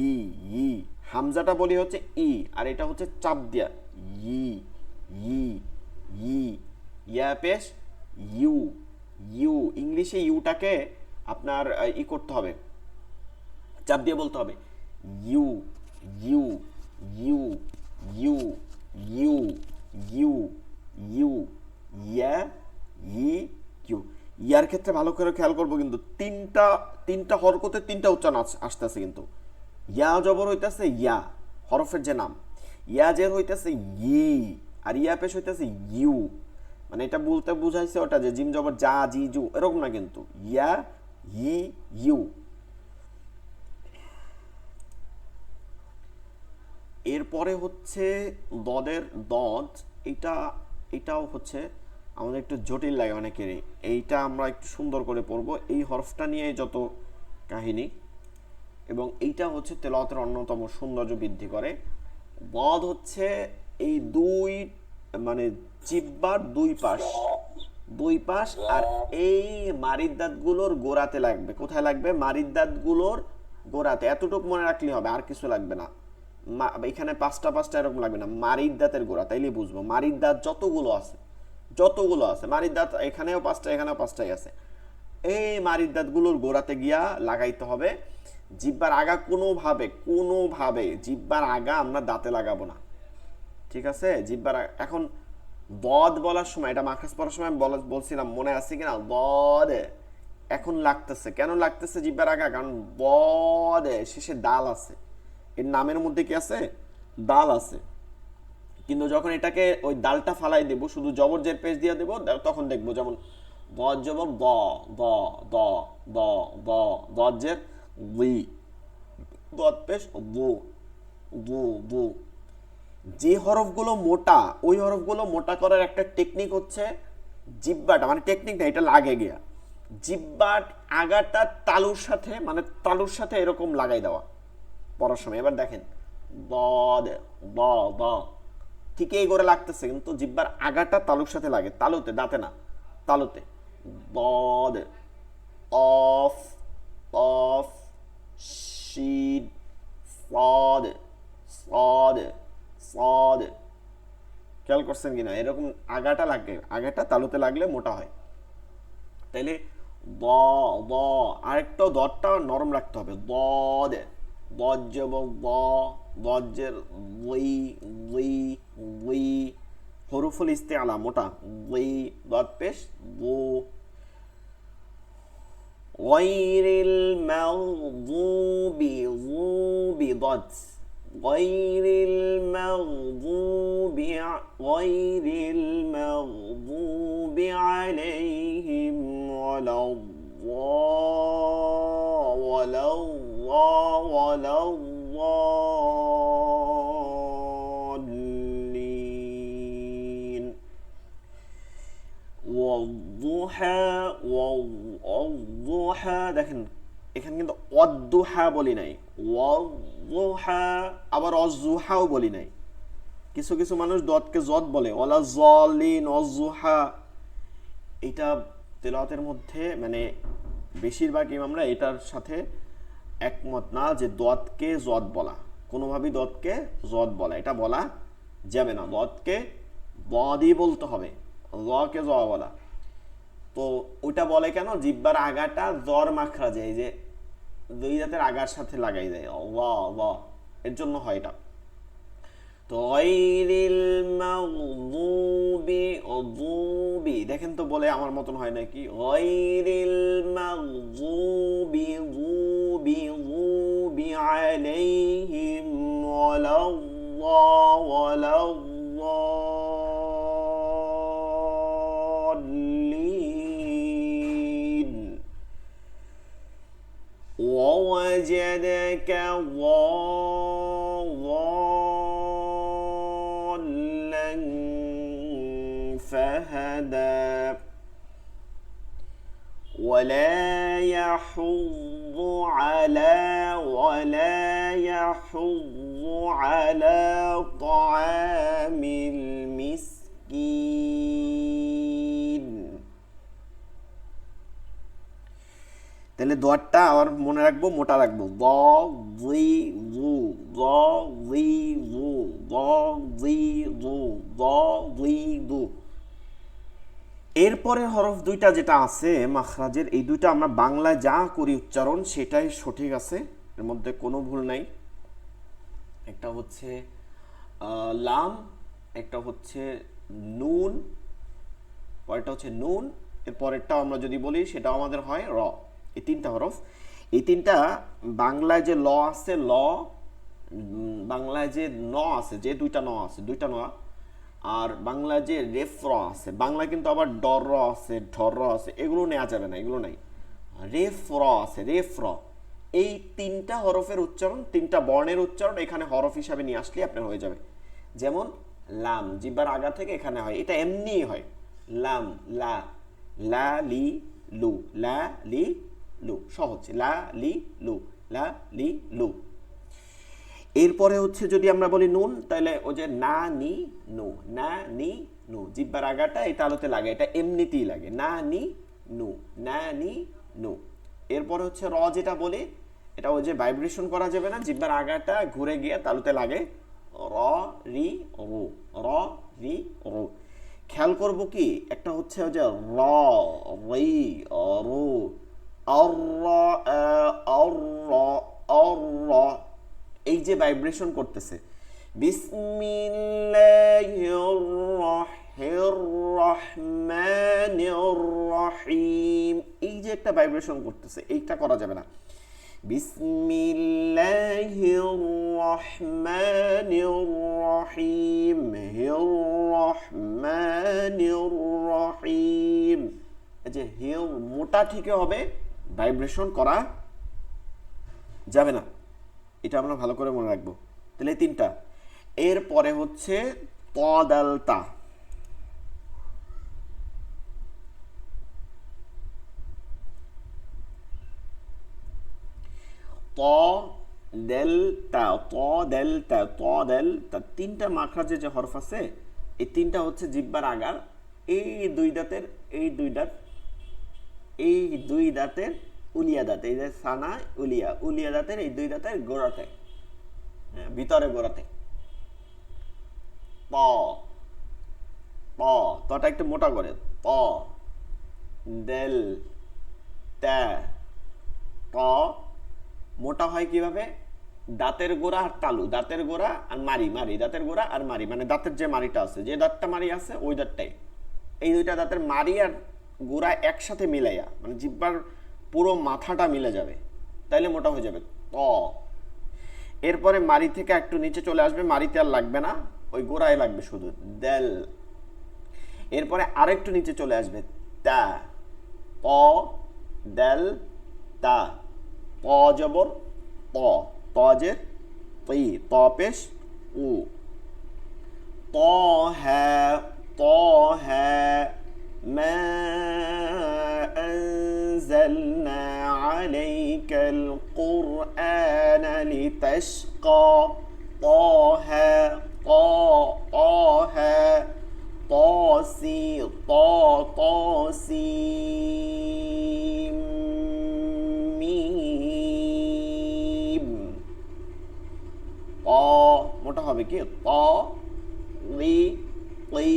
ই, ই, হামজাটা বলি হচ্ছে ই, আর এটা হচ্ছে চাপ দিয়া, ই, ই, ই, ইয়া পেশ ইউ, ইউ, ইংলিশে ইউটাকে আপনার ই করতে হবে, চাপ দিয়ে বলতে হবে, ইউ, ইউ, ইউ, ইউ, ইউ, ইউ, ইউ, ইয়া, ই, ইউ। ইয়ার ক্ষেত্রে ভালো করে খেয়াল করবো, কিন্তু তিনটা তিনটা হরকতে তিনটা উচ্চারণ আসতেছে, কিন্তু ইয়া জবর হইতেছে ইয়া, হরফের যে নাম, ইয়া জের হইতেছে ই, আর ইয়া পেশ হইতেছে ইউ। মানে এটা বলতে বুঝাইছে ওটা যে জিম জবর যা, জি, জু, এরকম না, কিন্তু ইয়া, ই, ইউ। এরপরে হচ্ছে দদের দদ, এটা এটাও হচ্ছে আমাদের একটু জটিল লাগে অনেকেরই, এইটা আমরা একটু সুন্দর করে পড়বো, এই হরফটা নিয়ে যত কাহিনী, এবং এইটা হচ্ছে তেলাওয়াতের অন্যতম সৌন্দর্য বৃদ্ধি করে। বদ হচ্ছে এই দুই, মানে জিহ্বার দুই পাশ, আর এই মারিদাতগুলোর গোড়াতে লাগবে। কোথায় লাগবে? মারিদাতগুলোর গোড়াতে, এতটুকু মনে রাখলে হবে, আর কিছু লাগবে না। এখানে পাঁচটা এরকম লাগবে না, মারিদাতের গোড়া, তাইলে বুঝবো মারিদাত যতগুলো আছে মারিদাত, এখানেও পাঁচটা, এখানেও পাঁচটাই আছে, এই মারিদাত গুলোর গোড়াতে গিয়া লাগাইতে হবে। জিব্বার আগা কোনোভাবে জিব্বার আগা আমরা দাঁতে লাগাবো না, ঠিক আছে? জিব্বার এখন বদ বলার সময়, এটা মাখরাজ পড়ার সময় আমি বলছিলাম, মনে আছে কিনা? বদ এখন লাগতেছে, কেন লাগতেছে জিব্বার আগা? কারণ বদ শেষে দাল আছে, এর নামের মধ্যে কি আছে? দাল আছে। কিন্তু যখন এটাকে ওই দালটা ফালাই দেব, শুধু জবর জের পেশ দিয়ে দেবো, তখন দেখবো যেমন বদ জবর দ, দ, দ, দ, দ, দদ জের উই, দদ পেশ বু, বু, বু। যে হরফগুলো মোটা, ওই হরফগুলো মোটা করার একটা টেকনিক হচ্ছে জিব্বাটা, মানে টেকনিক না, এটা লাগে গিয়া জিব্বার আগাটা তালুর সাথে, মানে তালুর সাথে এরকম লাগাই দেওয়া পড়ার সময়। এবার দেখেন বদ, দ, দ, ঠিক এই করে লাগতেছে, কিন্তু জিব্বার আগাটা তালুর সাথে লাগে, তালুতে, দাঁতে না, তালুতে। বদ, অফ, অফ, শিদ, সদ, সদ, সদ। খেয়াল করছেন কিনা? এরকম আগাটা লাগে, আগাটা তালুতে লাগলে মোটা হয়। তাইলে দ, দ, আরেকটা দরটা নরম রাখতে হবে, দদ, দজ্জ এবং দজ্জের ওই, ওই, ওই, হরুফুল ইস্তেআলা মোটা, ওই, দদ পেশ ও। غير المغضوب ضد، غير المغضوب عليهم ولا الضالين। والضحى দেখেন এখানে কিন্তু অদ্দুহা বলি নাই, ওয়াদ্দুহা, আবার অজুহাও বলি নাই। কিছু কিছু মানুষ দতকে জদ বলে, ওয়ালা জলিন, অজুহা। এটা তেলাওয়াতের মধ্যে মানে বেশিরভাগ ইমামরা এটার সাথে একমত না যে দতকে জদ বলা, কোনোভাবেই দতকে জদ বলা এটা বলা যাবে না, দতকে দই বলতে হবে, কে জ বলা। তো ওটা বলে কেন? জিব্বার আগাটা জ্বর মাখরা যায়, যে দুই জাতের আগার সাথে লাগাই যায়, এর জন্য হয় এটা। তো দেখেন তো বলে আমার মতন হয় নাকি? আলাইহিম ووجدك ضالا فهدى ولا يحض على طعام المسكين তাহলে দোয়ারটা আবার মনে রাখবো, মোটা রাখবো, দ জি জু দ জি জু দ জি জু দ জি জু। এরপরে হরফ দুইটা যেটা আছে মাখরাজের, এই দুইটা আমরা বাংলায় যা করি উচ্চারণ সেটাই সঠিক আছে, এর মধ্যে কোনো ভুল নাই। একটা হচ্ছে লাম, একটা হচ্ছে নুন, পরেরটা হচ্ছে নুন, এর পরেরটাও আমরা যদি বলি সেটাও আমাদের হয় র। এই তিনটা হরফ, এই তিনটা বাংলায় যে ল আছে ল, বাংলায় যে ন আছে, যে দুইটা ন আছে, দুইটা ন, আর বাংলায় যে রেফ র আছে, বাংলায় কিন্তু আবার ডর র আছে, ঢর র আছে, এগুলো নেওয়া যাবে না, এগুলো নাই। রেফ র আছে, রেফ র, এই তিনটা হরফের উচ্চারণ, তিনটা বর্ণের উচ্চারণ এখানে হরফ হিসাবে নিয়ে আসলে আপনার হয়ে যাবে। যেমন লাম জিব্বার আগা থেকে এখানে হয়, এটা এমনিই হয়, লাম লা, লা লি লু, লা লি লু, সহজ, লা লি লু, লা লি লু। এরপরে হচ্ছে যদি আমরা বলি নুন, তাহলে ওই যে না নি নু, না নি নু, জিব্বার আগাটা এই তালুতে লাগে, এটা এমনিতেই লাগে, না নি নু, না নি নু। এরপরে হচ্ছে র যেটা বলি, এটা ওই যে ভাইব্রেশন করা যাবে না, জিব্বার আগাটা ঘুরে গিয়ে তালুতে লাগে, র রি রু, র রি রু। খেয়াল করব কি, একটা হচ্ছে ওই যে র রি রু, আর এই যে ভাইব্রেশন করতেছে, বিসমিল্লাহির রহমানির রহিম, এই যে একটা ভাইব্রেশন করতেছে, এইটা করা যাবে না। বিসমিল্লাহির রহমানির রহিম, হির রহমানির রহিম, এই যে হির মোটা ঠিক হবে, ভাইব্রেশন করা যাবে না, এটা আমরা ভালো করে মনে রাখবো। তাহলে এই তিনটা। এরপরে হচ্ছে ত দাল তা, ত দেল তা, ত দেল তা, ত দেল তা, তিনটা মাখরাজের যে হরফ আছে, এই তিনটা হচ্ছে জিব্বার আগার এই দুই দাঁতের, এই দুই দাঁত, এই দুই দাঁতের উলিয়া দাঁত, এই যে সানা উলিয়া, উলিয়া দাঁতের এই দুই দাঁতের গোড়াতে, ভিতরে গোড়াতে। প প, তটা একটু মোটা করে, প দেল তা, প মোটা হয় কিভাবে, দাঁতের গোড়া আর তালু, দাঁতের গোড়া আর মারি, মারি দাঁতের গোড়া আর মারি, মানে দাঁতের যে মারিটা আছে, যে দাঁতটা মারি আছে ওই দাঁতটাই, এই দুইটা দাঁতের মারি আর গোড়া একসাথে মিলাইয়া, মানে জিব্বার পুরো মাথাটা মিলে যাবে, তাইলে মোটা হয়ে যাবে ত। এরপরে মারি থেকে একটু নিচে চলে আসবে, মারিতে আর লাগবে না, ওই গোড়ায় লাগবে শুধু, দেল। এরপরে আরেকটু নিচে চলে আসবে, তা, প দেল তা, প জবর ত, তজের তি, ত পেশ উ, ত হ্যাঁ, ত হ্যাঁ মা أنزلنا عليك القرآن لتشقى، طه طه طاسي طاسيم ميم، ط মোটা হবে কি, ত রি তি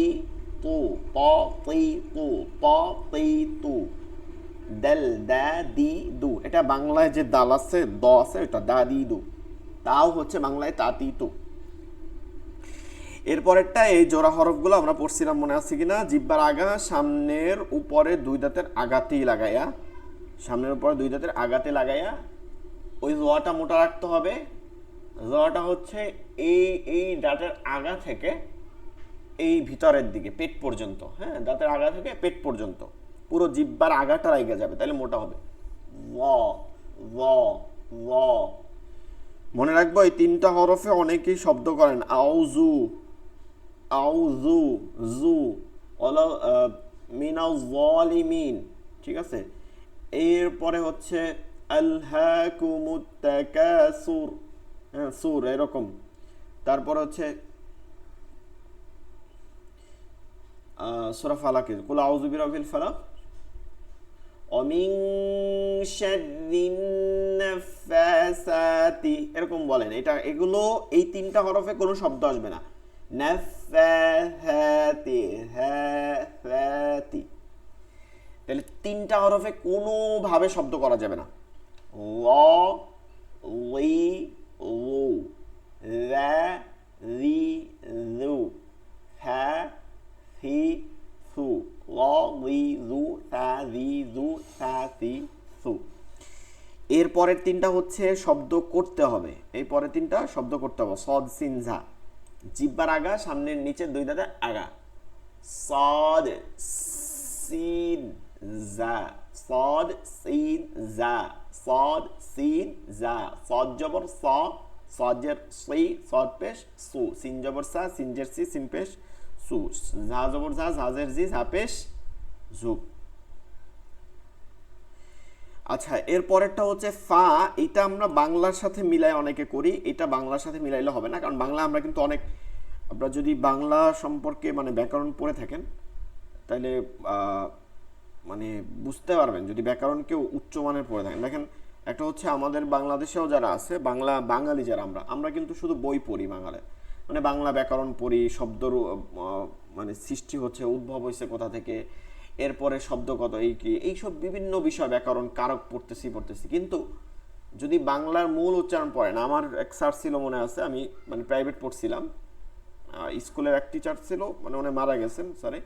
তু, ত তি তু, ত তি তু, দেল দা দি দু, এটা বাংলায় যে দাল আছে দ আছে এটা দা দি দু, তাও হচ্ছে বাংলায় তা তি তু। এরপরেরটা এই জোড়া হরফগুলো আমরা পড়ছিলাম, মনে আছে কিনা, জিব্বার আগা সামনের উপরে দুই দাঁতের আগাতেই লাগাইয়া, সামনের উপরে দুই দাঁতের আগাতে লাগাইয়া ওই জোয়াটা মোটা রাখতে হবে। জোয়াটা হচ্ছে এই এই দাঁতের আগা থেকে এই ভিতরের দিকে পেট পর্যন্ত, হ্যাঁ, দাঁতের আগা থেকে পেট পর্যন্ত পুরো জিব্বার আগাটা লাগা যাবে, তাহলে মোটা হবে। মনে রাখবো এই তিনটা হরফে অনেকেই শব্দ করেন আউজু, আউজু জু, ওয়ালা মিনাল যালিমিন, ঠিক আছে। এরপরে হচ্ছে আলহাকুমুত তাকাসুর, হ্যাঁ সুর এরকম। তারপর হচ্ছে সূরা ফালাকে কুল আউযু বিরাব্বিল ফালাক, অমিন শাররিন নাফাসাতি, এরকম বলেন। এটা এগুলো এই তিনটা হরফে কোনো শব্দ আসবে না। নাফাহাতি, হাতি, তাহলে তিনটা হরফে কোনোভাবে শব্দ করা যাবে না। ল, লি, লু, রা, রি, রু, হা, হি, সু, ল, লি, লু, তা, রি, রু, তা, সি, সু। এর পরের তিনটা হচ্ছে শব্দ করতে হবে, এই পরের তিনটা শব্দ করতে হবে। সদ, সিন, ঝা, জিব্বার আগা, সামনের নিচের দুই দাঁতে আগা। সদ, সিন, জা, সদ, সিন, জা, সদ, সিন, জা, সদ জবর স, সজের সি, সদ পেশ সু, সিন জবর সা, সিনজের সি, সিন পেশ সু, ঝা জবর ঝা, ঝাজের জি, ঝা পেশ ঝু। আচ্ছা, এর পরেরটা হচ্ছে ফা। এটা আমরা বাংলার সাথে মিলাই অনেকে করি, এটা বাংলার সাথে মিলাইলে হবে না, কারণ বাংলা আমরা কিন্তু অনেক, আপনারা যদি বাংলা সম্পর্কে মানে ব্যাকরণ পড়ে থাকেন তাহলে মানে বুঝতে পারবেন, যদি ব্যাকরণ কেউ উচ্চমানের পড়ে থাকেন। দেখেন, একটা হচ্ছে আমাদের বাংলাদেশেও যারা আছে বাঙালি যারা, আমরা কিন্তু শুধু বই পড়ি বাংলায়, মানে বাংলা ব্যাকরণ পড়ি, শব্দর মানে সৃষ্টি হচ্ছে, উদ্ভব হয়েছে কোথা থেকে, এরপরে শব্দগত এই কি, এইসব বিভিন্ন বিষয় ব্যাকরণ কারক পড়তেছি। কিন্তু যদি বাংলার মূল উচ্চারণ পড়েন, আমার এক স্যার ছিল মনে আছে, আমি মানে প্রাইভেট পড়ছিলাম, স্কুলের এক টিচার ছিল, মানে উনি মারা গেছেন সরি।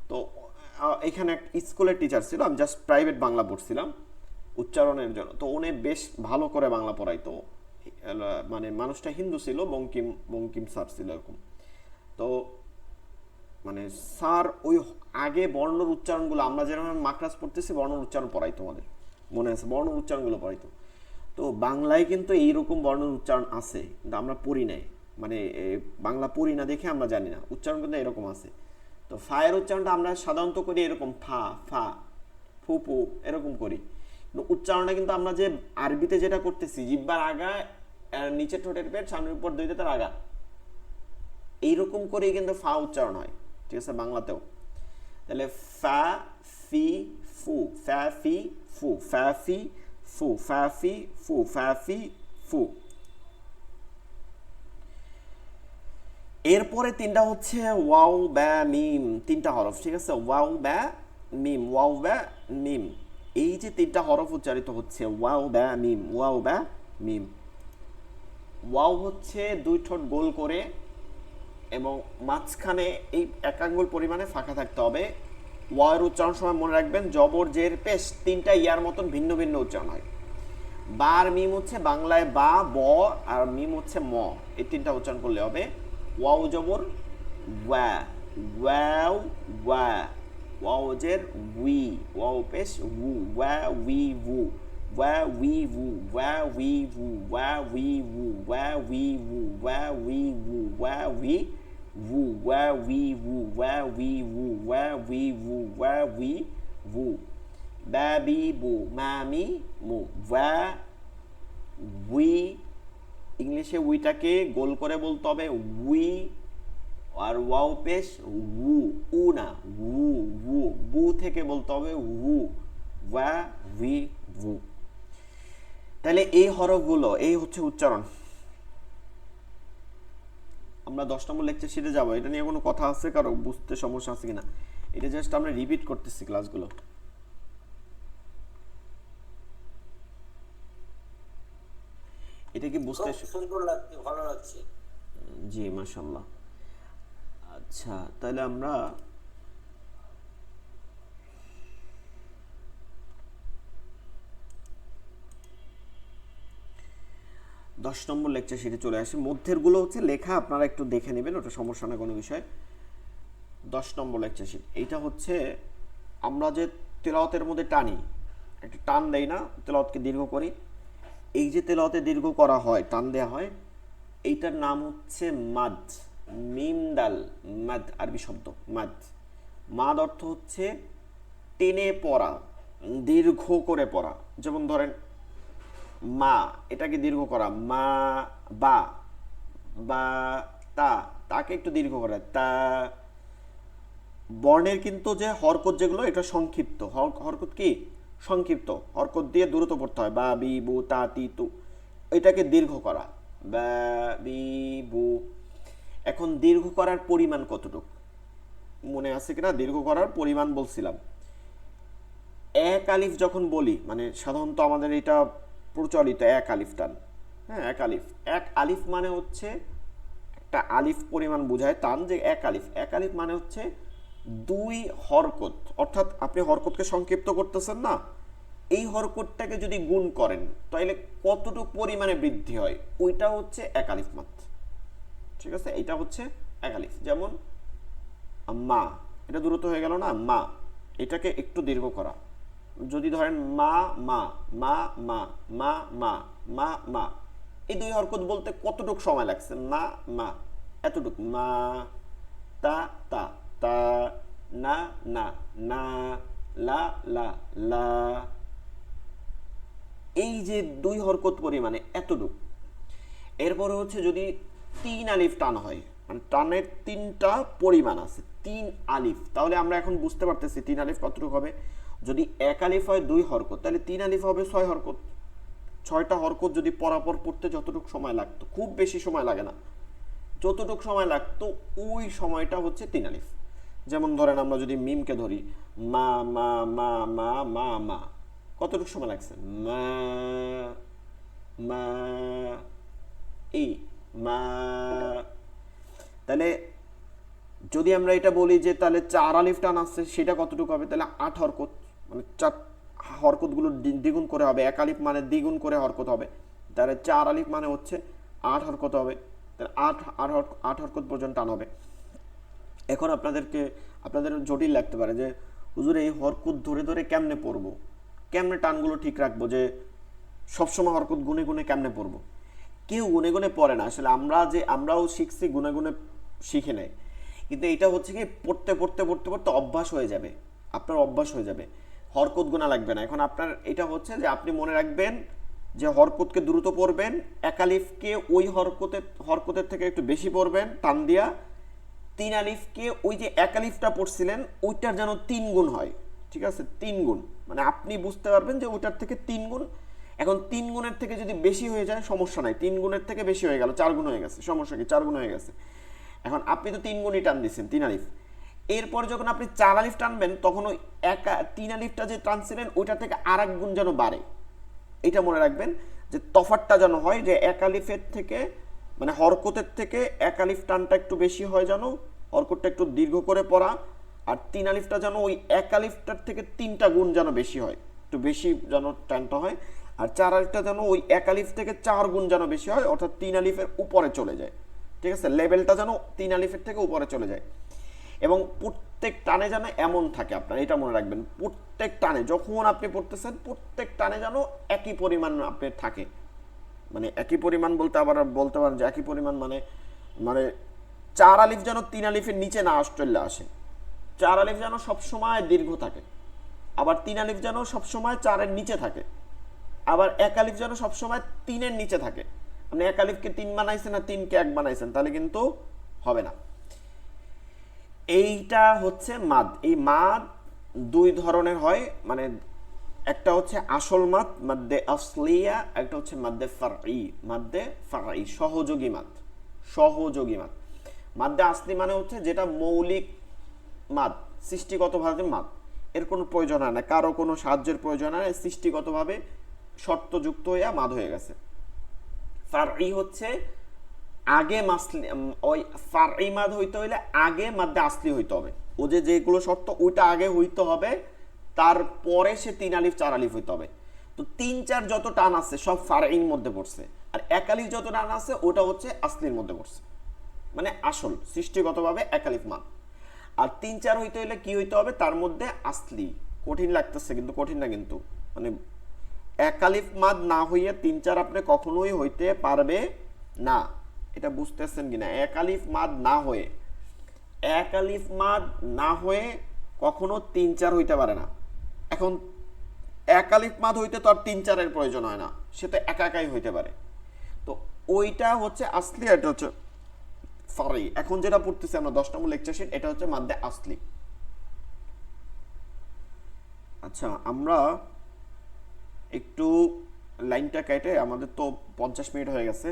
তো এখানে এক স্কুলের টিচার ছিল, আমি জাস্ট প্রাইভেট বাংলা পড়ছিলাম উচ্চারণের জন্য। তো উনি বেশ ভালো করে বাংলা পড়াইতো, মানে মানুষটা হিন্দু ছিল, বঙ্কিম স্যার ছিল এরকম। তো মানে স্যার ওই আগে বর্ণর উচ্চারণগুলো, আমরা যেরকম মাকরাজ পড়তেছি বর্ণর উচ্চারণ পড়াইতো, আমাদের মনে আছে বর্ণর উচ্চারণগুলো পড়াইতো। তো বাংলায় কিন্তু এইরকম বর্ণর উচ্চারণ আছে, কিন্তু আমরা পড়ি নাই, মানে বাংলা পড়ি না দেখে আমরা জানি না, উচ্চারণ কিন্তু এরকম আছে। তো ফায়ের উচ্চারণটা আমরা সাধারণত করি এরকম, ফা, ফা, ফু, ফু, এরকম করি। কিন্তু উচ্চারণটা কিন্তু আমরা যে আরবিতে যেটা করতেছি, জিহ্বার আগা, নিচের ঠোঁটের পেট, সামনের উপর দুই দাঁতের আগা, এইরকম করেই কিন্তু ফা উচ্চারণ হয়, ঠিক আছে, বাংলাতেও। তাহলে ফা, ফি, ফু, ফা, ফি, ফু, ফা, ফি, ফু, ফা, ফি, ফু, ফা, ফি, ফু। এরপরে তিনটা হচ্ছে ওয়াও, ব্যা, মিম, তিনটা হরফ, ঠিক আছে, ওয়াও, ব্যা, মিম, ওয়াও, ব্যা, মিম। এই যে তিনটা হরফ উচ্চারিত হচ্ছে, ওয়াও, ব্যা, মিম, ওয়াও, ব্যা, মিম। ওয়াও হচ্ছে দুই ঠোঁট গোল করে এবং মাঝখানে এই এক আঙ্গুল পরিমাণে ফাঁকা থাকতে হবে। ওয়ার উচ্চারণ সময় মনে রাখবেন, জবর, জের, পেশ তিনটা ইয়ার মতন ভিন্ন ভিন্ন উচ্চারণ হয়। বার মিম হচ্ছে বাংলায় বা, ব, আর মিম হচ্ছে ম, এই তিনটা উচ্চারণ করলে হবে। ওয়াও জবর ওয়া, ওয়াও, ওয়া, ওয়াও জের উই, ওয়াও পেশ উ, ওয়া, উই, উ, ওয়া, উই, উ, ওয়া, উই, উ, ওয়া, উই, উ, ওয়া, উই, উ, ওয়া, উই, উ, ওয়া, উই, উ, ওয়া, উই, উ, ওয়া, উই, উ, ওয়া, উই, উ, ওয়া, উই, উ। বা, বি, বু, মা, মি, মু, ওয়া, উই, ইংলিশে উইটাকে গোল করে বলতে হবে উই, আর ওয়াও পেশ উ, উ না, উ, উ, বু থেকে বলতে হবে উ, ওয়া, উই, উ। তাহলে এই হরফগুলো, এই হচ্ছে উচ্চারণ। আমরা 10 নম্বর লেকচার শিটে যাবো, এটা নিয়ে কোনো কথা আছে কারো, বুঝতে সমস্যা আছে কিনা, এটা জাস্ট আমরা রিপিট করতেছি ক্লাসগুলো। এটা কি বুঝতে সুন্দর লাগছে, ভালো লাগছে। জি মাশাআল্লাহ। আচ্ছা, তাহলে আমরা দশ নম্বর লেকচার শিটে চলে আসি। মধ্যের গুলো হচ্ছে লেখা, আপনারা একটু দেখে নেবেন, ওটা সমস্যা না কোনো বিষয়। 10 নম্বর লেকচার শিট, এইটা হচ্ছে আমরা যে তেলাওয়াতের মধ্যে টানি, একটা টান দেই না, তেলাওয়াতকে দীর্ঘ করি, এই যে তেলাওয়াতে দীর্ঘ করা হয়, টান দেয়া হয়, এইটার নাম হচ্ছে মাদ, মিম দাল, মাদ, আরবি শব্দ মাদ। মাদ অর্থ হচ্ছে টেনে পড়া, দীর্ঘ করে পড়া। যেমন ধরেন মা, এটাকে দীর্ঘ করা, মা বা, বা তা, তাকে একটু দীর্ঘ করা, তা। বর্ণের কিন্তু যে হরকত যেগুলো এটা সংক্ষিপ্ত, হরকত কি সংক্ষিপ্ত, হরকত দিয়ে দ্রুত পড়তে হয়, বা বি বু তা তি তু, এটাকে দীর্ঘ করা, বা বি বু। এখন দীর্ঘ করার পরিমাণ কতটুকু মনে আছে কিনা? দীর্ঘ করার পরিমাণ বলছিলাম, এক আলিফ যখন বলি, মানে সাধারণত আমাদের এটা প্রচলিত এক আলিফ টান। হ্যাঁ, এক আলিফ, এক আলিফ মানে হচ্ছে একটা আলিফ পরিমাণ বোঝায় টান, যে এক আলিফ, এক আলিফ মানে হচ্ছে দুই হরকত, অর্থাৎ আপনি হরকতকে সংক্ষিপ্ত করতেছেন না, এই হরকতটাকে যদি গুণ করেন তাহলে কতটুকু পরিমাণে বৃদ্ধি হয়, ওইটা হচ্ছে এক আলিফ মাত্র। ঠিক আছে, এটা হচ্ছে এক আলিফ। যেমন মা, এটা দ্রুত হয়ে গেল না, মা, এটাকে একটু দীর্ঘ করা। যদি ধরেন মা মা, মা মা, মা মা, মা মা, এই দুই হরকত বলতে কতটুকু সময় লাগছে? মা মা, এতটুকু। মা, তা তা, তা, না না, না, লা লা, লা, এই যে দুই হরকত পরিমাণে এতটুকু। এরপরে হচ্ছে যদি তিন আলিফ টান হয়, মানে টানের তিনটা পরিমাণ আছে, তিন আলিফ, তাহলে আমরা এখন বুঝতে পারতেছি তিন আলিফ কতটুকু হবে। যদি এক আলিফ হয় দুই হরকত, তাহলে তিন আলিফ হবে ছয় হরকত। ছয়টা হরকত যদি পরাপর পড়তে যতটুকু সময় লাগতো, খুব বেশি সময় লাগে না, যতটুকু সময় লাগতো ওই সময়টা হচ্ছে তিন আলিফ। যেমন ধরেন আমরা যদি মিমকে ধরি, মা মা মা মা মা মা, কতটুকু সময় লাগছে? মা মা, এই মা। তাহলে যদি আমরা এটা বলি যে তাহলে চার আলিফ টান আসছে, সেটা কতটুকু হবে? তাহলে আট হরকত, মানে চার হরকতগুলো দ্বিগুণ করে হবে। এক আলিফ মানে দ্বিগুণ করে হরকত হবে, তাহলে চার আলিফ মানে হচ্ছে আট হরকত হবে। তাহলে আট হরকত পর্যন্ত টান হবে। এখন আপনাদের জটিল লাগতে পারে যে হুজুর এই হরকত ধরে ধরে কেমনে পড়বো, কেমনে টানগুলো ঠিক রাখবো, যে সবসময় হরকত গুনে গুনে কেমনে পড়বো? কেউ গুনে গুনে পড়ে না আসলে, আমরাও শিখছি গুনে গুনে শিখে নেয়, কিন্তু এটা হচ্ছে কি পড়তে পড়তে পড়তে পড়তে অভ্যাস হয়ে যাবে, আপনার অভ্যাস হয়ে যাবে, হরকত গোনা লাগবে না। এখন আপনার এটা হচ্ছে যে আপনি মনে রাখবেন যে হরকতকে দ্রুত পড়বেন, একালিফকে ওই হরকতের থেকে একটু বেশি পড়বেন টান দিয়া, তিন আলিফকে ওই যে এক আলিফটা পড়ছিলেন ওইটার যেন তিন গুণ হয়। ঠিক আছে, তিন গুণ, মানে আপনি বুঝতে পারবেন যে ওইটার থেকে তিন গুণ। এখন তিন গুণের থেকে যদি বেশি হয়ে যায় সমস্যা নাই, তিন গুণের থেকে বেশি হয়ে গেল, চার গুণ হয়ে গেছে, সমস্যা কি, চার গুণ হয়ে গেছে। এখন আপনি তো তিন গুণই টান দিচ্ছেন, তিন আলিফ। এরপর যখন আপনি চার আলিফ টানবেন তখন ওই তিন আলিফটা যে টানছিলেন ওইটা থেকে আর এক গুণ যেন বাড়ে। এটা মনে রাখবেন যে তফাৎটা যেন হয়, যে এক আলিফের থেকে, মানে হরকতের থেকে এক আলিফ টানটা একটু বেশি হয়, যেন হরকতটা একটু দীর্ঘ করে পড়া, আর তিন আলিফটা যেন ওই এক আলিফটার থেকে তিনটা গুণ যেন বেশি হয়, একটু বেশি যেন টানটা হয়। আর চার আলিফটা যেন ওই এক আলিফ থেকে চার গুণ যেন বেশি হয়, অর্থাৎ তিন আলিফের উপরে চলে যায়। ঠিক আছে, লেভেলটা যেন তিন আলিফের থেকে উপরে চলে যায়। এবং প্রত্যেক টানে যেন এমন থাকে, আপনার এটা মনে রাখবেন, প্রত্যেক টানে যখন আপনি পড়তেছেন প্রত্যেক টানে যেন একই পরিমাণ আপনার থাকে। মানে একই পরিমাণ বলতে আবার বলতে পারেন যে একই পরিমাণ মানে মানে চার আলিফ যেন তিন আলিফের নিচে না চলে আসে, চার আলিফ যেন সবসময় দীর্ঘ থাকে, আবার তিন আলিফ যেন সবসময় চারের নিচে থাকে, আবার এক আলিফ যেন সবসময় তিনের নিচে থাকে। আপনি এক আলিফকে তিন বানাইছেন আর তিনকে এক বানাইছেন, তাহলে কিন্তু হবে না। এইটা হচ্ছে মাদ। এই মাদ দুই ধরনের হয়, মানে একটা হচ্ছে আসল মাদ, মাদ্দে আসলিয়া, একটা হচ্ছে মাদ্দে ফারঈ। মাদ্দে ফারঈ সহযোগী মাদ, সহযোগী মাদ। মাদ্দে আসলি মানে হচ্ছে যেটা মৌলিক মাদ, সৃষ্টিগতভাবে মাদ, এর কোনো প্রয়োজন হয় না, কারো কোনো সাহায্যের প্রয়োজন হয় না, সৃষ্টিগতভাবে শর্তযুক্ত হইয়া মাদ হয়ে গেছে। ফারঈ হচ্ছে আগে ওই ফারঈ মাদ হইতে হইলে আগে মাদ্দে আসলি হইতে হবে, ও যে যেগুলো শর্ত ওইটা আগে হইতে হবে, তারপরে সে তিন আলিফ চার আলিফ হইতে হবে। তো তিন চার যত টান আছে সব ফারঈর মধ্যে পড়ছে, আর এক আলিফ যত টান আছে ওটা হচ্ছে আসলির মধ্যে পড়ছে, মানে আসল সৃষ্টিগতভাবে এক আলিফ মাদ। আর তিন চার হইতে হইলে কি হইতে হবে, তার মধ্যে আসলি। কঠিন লাগতেছে কিন্তু, কঠিন না কিন্তু, মানে এক আলিফ মাদ না হইয়া তিন চার আপনি কখনোই হইতে পারবে না, এটা বুঝতেছেন কিনা? এক আলিফ মাদ না হয়ে, এক আলিফ মাদ না হয়ে কখনো 3-4 হইতে পারে না। এখন এক আলিফ মাদ হইতে তো আর 3-4-এর প্রয়োজন হয় না, সে তো একা একাই হইতে পারে। তো ওইটা হচ্ছে আসলি, এটা হচ্ছে ফারি। এখন যেটা পড়তেছি আমরা 10 নম্বর লেকচার শিট, এটা হচ্ছে মাদ্দে আসলি। আচ্ছা, আমরা একটু লাইনটা কেটে, আমাদের তো 50 মিনিট হয়ে গেছে,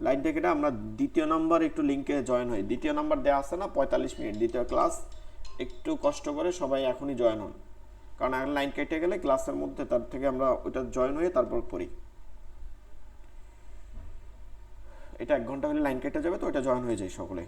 লাইনটা কেটে আমরা দ্বিতীয় নাম্বার একটু লিঙ্কে জয়েন হই। দ্বিতীয় নাম্বার দেওয়া আছে না 45 মিনিট দ্বিতীয় ক্লাস, একটু কষ্ট করে সবাই এখনই জয়েন হন, কারণ এখন লাইন কেটে গেলে ক্লাসের মধ্যে তার থেকে আমরা ওইটা জয়েন হয়ে তারপর পড়ি। এটা 1 ঘন্টা হলে লাইন কেটে যাবে, তো ওইটা জয়েন হয়ে যায় সকলে।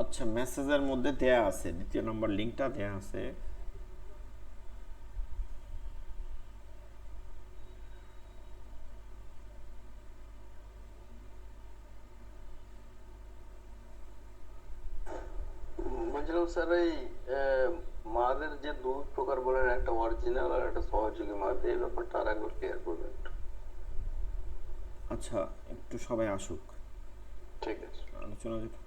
আচ্ছা, মেসেজের মধ্যে দেয়া আছে, দ্বিতীয় নম্বর লিঙ্কটা দেয়া আছে। বলছিলাম স্যার, এই মাদের যে দুই প্রকার বলেন, একটা অরিজিনাল আর একটা সহযোগী মাদ, এই ব্যাপারটা আর একবার ক্লিয়ার করবেন একটু। আচ্ছা, একটু সবাই আসুক, ঠিক আছে। আলোচনা যেটা,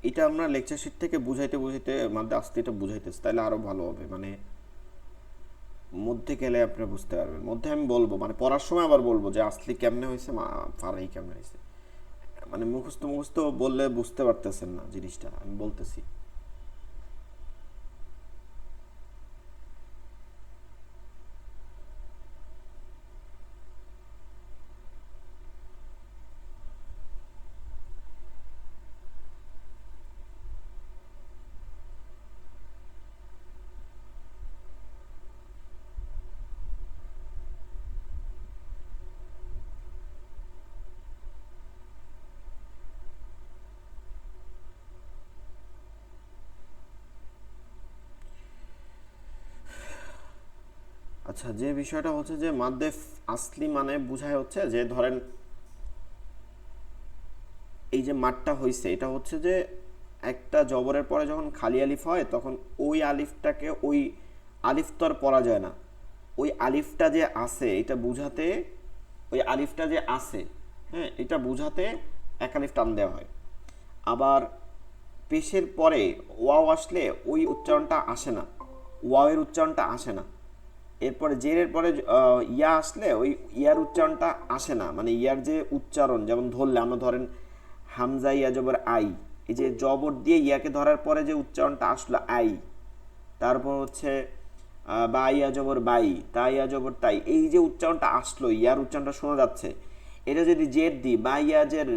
এটা আমরা লেকচার শিট থেকে বুঝাইতে বুঝাইতে মাদ্দে আসলিটা বুঝাইতেছি, তাহলে আরো ভালো হবে। মানে মধ্যে গেলে আপনারা বুঝতে পারবেন, মধ্যে আমি বলবো, মানে পড়ার সময় আবার বলবো যে আসলি কেমনে হয়েছে, ফারাই কেমনে হয়েছে। মানে মুখস্থ মুখস্থ বললে বুঝতে পারতেছেন না জিনিসটা, আমি বলতেছি। আচ্ছা, যে বিষয়টা হচ্ছে যে মাদ্দে আসলি মানে বুঝায় হচ্ছে যে, ধরেন এই যে মাঠটা হয়েছে, এটা হচ্ছে যে একটা জবরের পরে যখন খালি আলিফ হয়, তখন ওই আলিফটাকে, ওই আলিফ তো আর পড়া যায় না, ওই আলিফটা যে আছে এটা বুঝাতে, ওই আলিফটা যে আছে, হ্যাঁ, এটা বুঝাতে এক আলিফ টান দেওয়া হয়। আবার পেশের পরে ওয়াও আসলে ওই উচ্চারণটা আসে না, ওয়াওয়ের উচ্চারণটা আসে না। এরপরে জেরের পরে ইয়া আসলে ওই ইয়ার উচ্চারণটা আসে না, মানে ইয়ার যে উচ্চারণ, যেমন ধরলে আমরা ধরেন হামজা ইয়া জবর আই, এই যে জবর দিয়ে ইয়াকে ধরার পরে যে উচ্চারণটা আসলো আই, তারপর হচ্ছে বা ইয়া জবর বাই, তা ইয়া জবর তাই, এই যে উচ্চারণটা আসলো, ইয়ার উচ্চারণটা শোনা যাচ্ছে, এটা যদি জের দিই বা ইয়া জের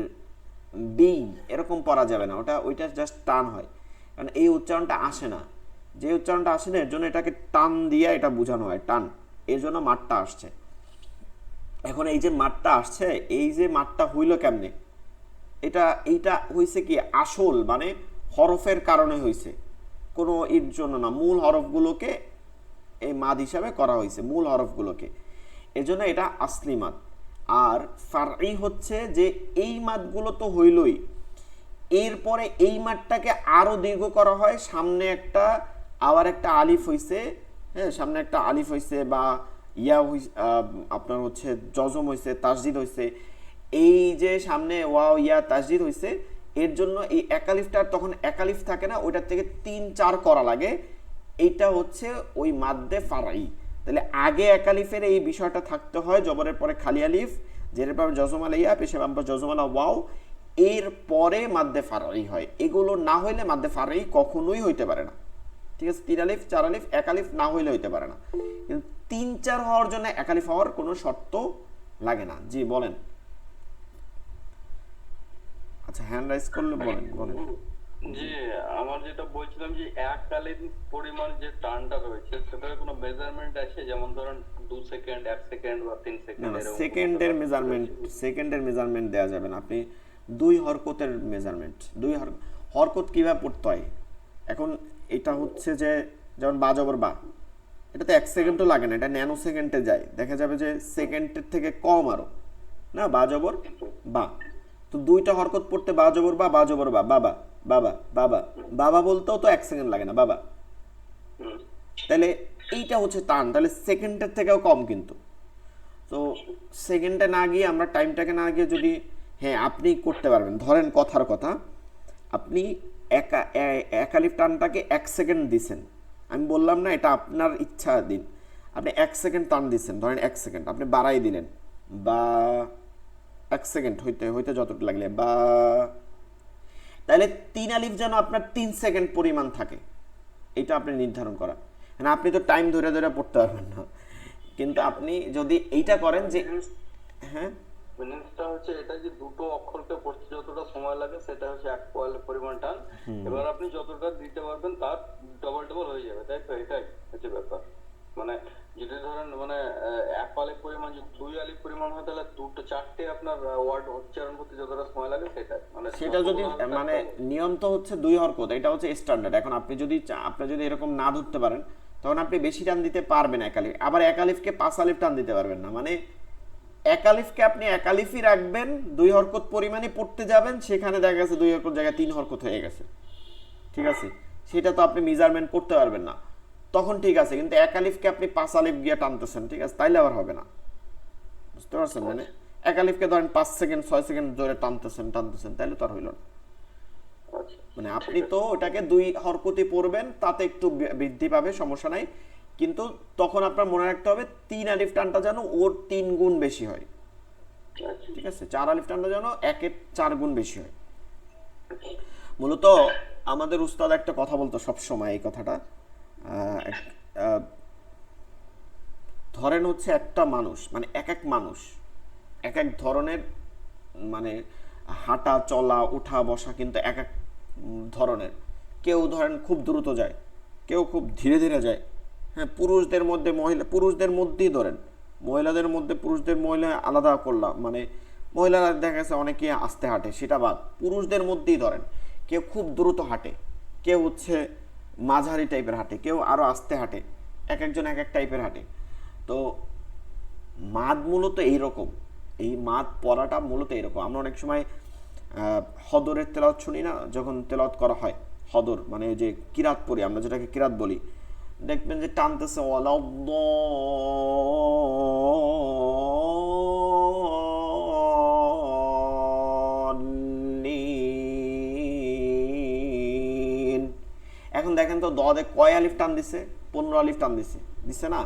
বি, এরকম পড়া যাবে না, ওইটা জাস্ট টান হয়, কারণ এই উচ্চারণটা আসে না। যে উচ্চারণটা আসে না, এর জন্য এটাকে টান দিয়ে এটা বোঝানো হয়, টান, এর জন্য মাঠটা আসছে। এখন এই যে মাঠটা আসছে, এই যে মাঠটা হইল কেমনে, এইটা হইছে কি আসল, মানে হরফের কারণে হইছে, কোনো এর জন্য না, মূল হরফগুলোকে এই মাদ হিসাবে করা হয়েছে, মূল হরফগুলোকে, এজন্য এটা আসলি মাদ। আর ফারঈ হচ্ছে যে এই মাদগুলো তো হইলই, এরপরে এই মাঠটাকে আরো দীর্ঘ করা হয়, সামনে একটা আবার একটা আলিফ হইছে, হ্যাঁ, সামনে একটা আলিফ হইছে বা ইয়া আপনার হচ্ছে জজম হইছে, তাসদিদ হইছে, এই যে সামনে ওয়াও ইয়া তাসদিদ হইছে, এর জন্য এই একালিফটার তখন একালিফ থাকে না, ওইটার থেকে 3-4 করা লাগে। এইটা হচ্ছে ওই মাদ্দে ফারাই। তাহলে আগে একালিফের এই বিষয়টা থাকতে হয়, জবরের পরে খালি আলিফ, জেরের পরে জজম আলাইয়া, পেশে বাম্পা জজম আলা ওয়াও, এর পরে মাদ্দে ফারাই হয়। এগুলো না হইলে মাদ্দে ফারাই কখনোই হইতে পারে না। ঠিক আছে, 3 আলিফ 4 আলিফ 1 আলিফ না হইলে হইতে পারে না, কিন্তু 3-4 হওয়ার জন্য 1 আলিফ হওয়ার কোনো শর্ত লাগে না। জি বলেন। আচ্ছা, হ্যান্ড রাইজ করলে বলেন বলেন। যে আমার যেটা বলছিলাম যে এককালীন পরিমাণ যে টানটা রয়েছে সেটার কোনো মেজারমেন্ট আছে, যেমন ধরেন 2 সেকেন্ড, 1 সেকেন্ড বা 3 সেকেন্ড, না এরকম কোনো সেকেন্ডের ব্যাপার মেজারমেন্ট, রয়েছে? সেকেন্ডের মেজারমেন্ট দেওয়া যাবে না। আপনি দুই হরকতের মেজারমেন্ট, হরকত কিভাবে পড়তে হয় এখন। এটা হচ্ছে যে যেমন বা জবর বা, এটাতে 1 সেকেন্ডও লাগে না, এটা ন্যানো সেকেন্ডে যায়, দেখা যাবে যে সেকেন্ডের থেকে কম আরো, না বা জবর বা। তো দুইটা হরকত পড়তে বা জবর বা জবর বা, বাবা বাবা বাবা, বাবা বলতেও তো 1 সেকেন্ড লাগে না, বাবা। হুম, তাহলে এইটা হচ্ছে টান, তাহলে সেকেন্ডের থেকেও কম কিন্তু। তো সেকেন্ডে না গিয়ে আমরা টাইমটাকে না গিয়ে যদি, হ্যাঁ আপনি করতে পারবেন, ধরেন কথার কথা, আপনি একালিফ টানটাকে 1 সেকেন্ড দিছেন, আমি বললাম না এটা আপনার ইচ্ছা দিন, আপনি 1 সেকেন্ড টান দিচ্ছেন, ধরেন 1 সেকেন্ড আপনি বাড়াই দিলেন, বা 1 সেকেন্ড হইতে হইতে যতটুকু লাগলে বা, তাহলে 3 আলিফ যেন আপনার 3 সেকেন্ড পরিমাণ থাকে, এটা আপনি নির্ধারণ করা। মানে আপনি তো টাইম ধরে ধরে পড়তে পারবেন না, কিন্তু আপনি যদি এইটা করেন যে, হ্যাঁ মিনিংসটা হচ্ছে এটা যে দুটো অক্ষরকে পড়তে যতটা সময় লাগে সেটা হচ্ছে এক পরিমাণ টান। এবার আপনি যতটা দিতে পারবেন তার ডবল ডবল হয়ে যাবে, তাই তো? এটাই হচ্ছে ব্যাপার। মানে যদি ধরেন মানে 1 আলিফ পরিমাণ যদি 2 আলিফ পরিমাণ হয়, তাহলে দুটো চারটে আপনার ওয়ার্ড উচ্চারণ করতে যতটা সময় লাগে সেটাই, মানে সেটা যদি মানে নিয়ম তো হচ্ছে দুই হরকত, এটা হচ্ছে স্ট্যান্ডার্ড। এখন আপনি যদি আপনি যদি এরকম না ধরতে পারেন, তখন আপনি বেশি টান দিতে পারবেন একালিফ, আবার একালিফকে 5 আলিফ টান দিতে পারবেন না। মানে একালিফকে আপনি একালিফই রাখবেন, দুই হরকত পরিমাণে পড়তে যাবেন, সেখানে দেখা গেছে দুই হরকত জায়গায় 3 হরকত হয়ে গেছে, ঠিক আছে, সেটা তো আপনি মেজারমেন্ট করতে পারবেন না, তখন ঠিক আছে। কিন্তু একালিফকে আপনি 5 আলিফ গিয়ে টানতেছেন, ঠিক আছে, তাইলে আবার হবে না, বুঝতে পারছেন? মানে একালিফকে ধরেন 5 সেকেন্ড 6 সেকেন্ড ধরে টানতেছেন টানতেছেন, তাইলে তো আর হইল না। আচ্ছা, মানে আপনি তো ওটাকে দুই হরকতি পড়বেন, তাতে একটু বৃদ্ধি পাবে, সমস্যা নাই, কিন্তু তখন আপনার মনে রাখতে হবে 3 আলিফ টানটা যেন ওর 3 গুণ বেশি হয়, আচ্ছা, ঠিক আছে, 4 আলিফ টানটা যেন 1-এর 4 গুণ বেশি হয়। মূলত আমাদের উস্তাদ একটা কথা বলতো সব সময়, এই কথাটা আহ, ধরেন হচ্ছে একটা মানুষ, মানে এক এক মানুষ এক এক ধরনের, মানে হাঁটা চলা ওঠা বসা কিন্তু এক এক ধরনের। কেউ ধরেন খুব দ্রুত যায়, কেউ খুব ধীরে ধীরে যায়। হ্যাঁ, পুরুষদের মধ্যে মহিলা, পুরুষদের মধ্যেই ধরেন, মহিলাদের মধ্যে পুরুষদের মহিলা আলাদা করলাম, মানে মহিলারা দেখা গেছে অনেকে আস্তে হাঁটে, সেটা বাদ, পুরুষদের মধ্যেই ধরেন কেউ খুব দ্রুত হাঁটে, কেউ হচ্ছে মাঝারি টাইপের হাঁটে, কেউ আরও আস্তে হাঁটে, এক একজন এক এক টাইপের হাঁটে। তো মাদ মূলত এইরকম, এই মাদ পড়াটা মূলত এরকম। আমরা অনেক সময় হদরের তেলাওয়াত শুনি না, যখন তেলাওয়াত করা হয় হদর, মানে যে কিরাত পড়ি আমরা, যেটাকে কিরাত বলি, দেখবেন যে টানতেছে ওয়ালাদ্দল্লিন। এখন দেখেন তো দদে কয় আলিফ টান দিছে? 15 আলিফ টান দিছে, দিছে না?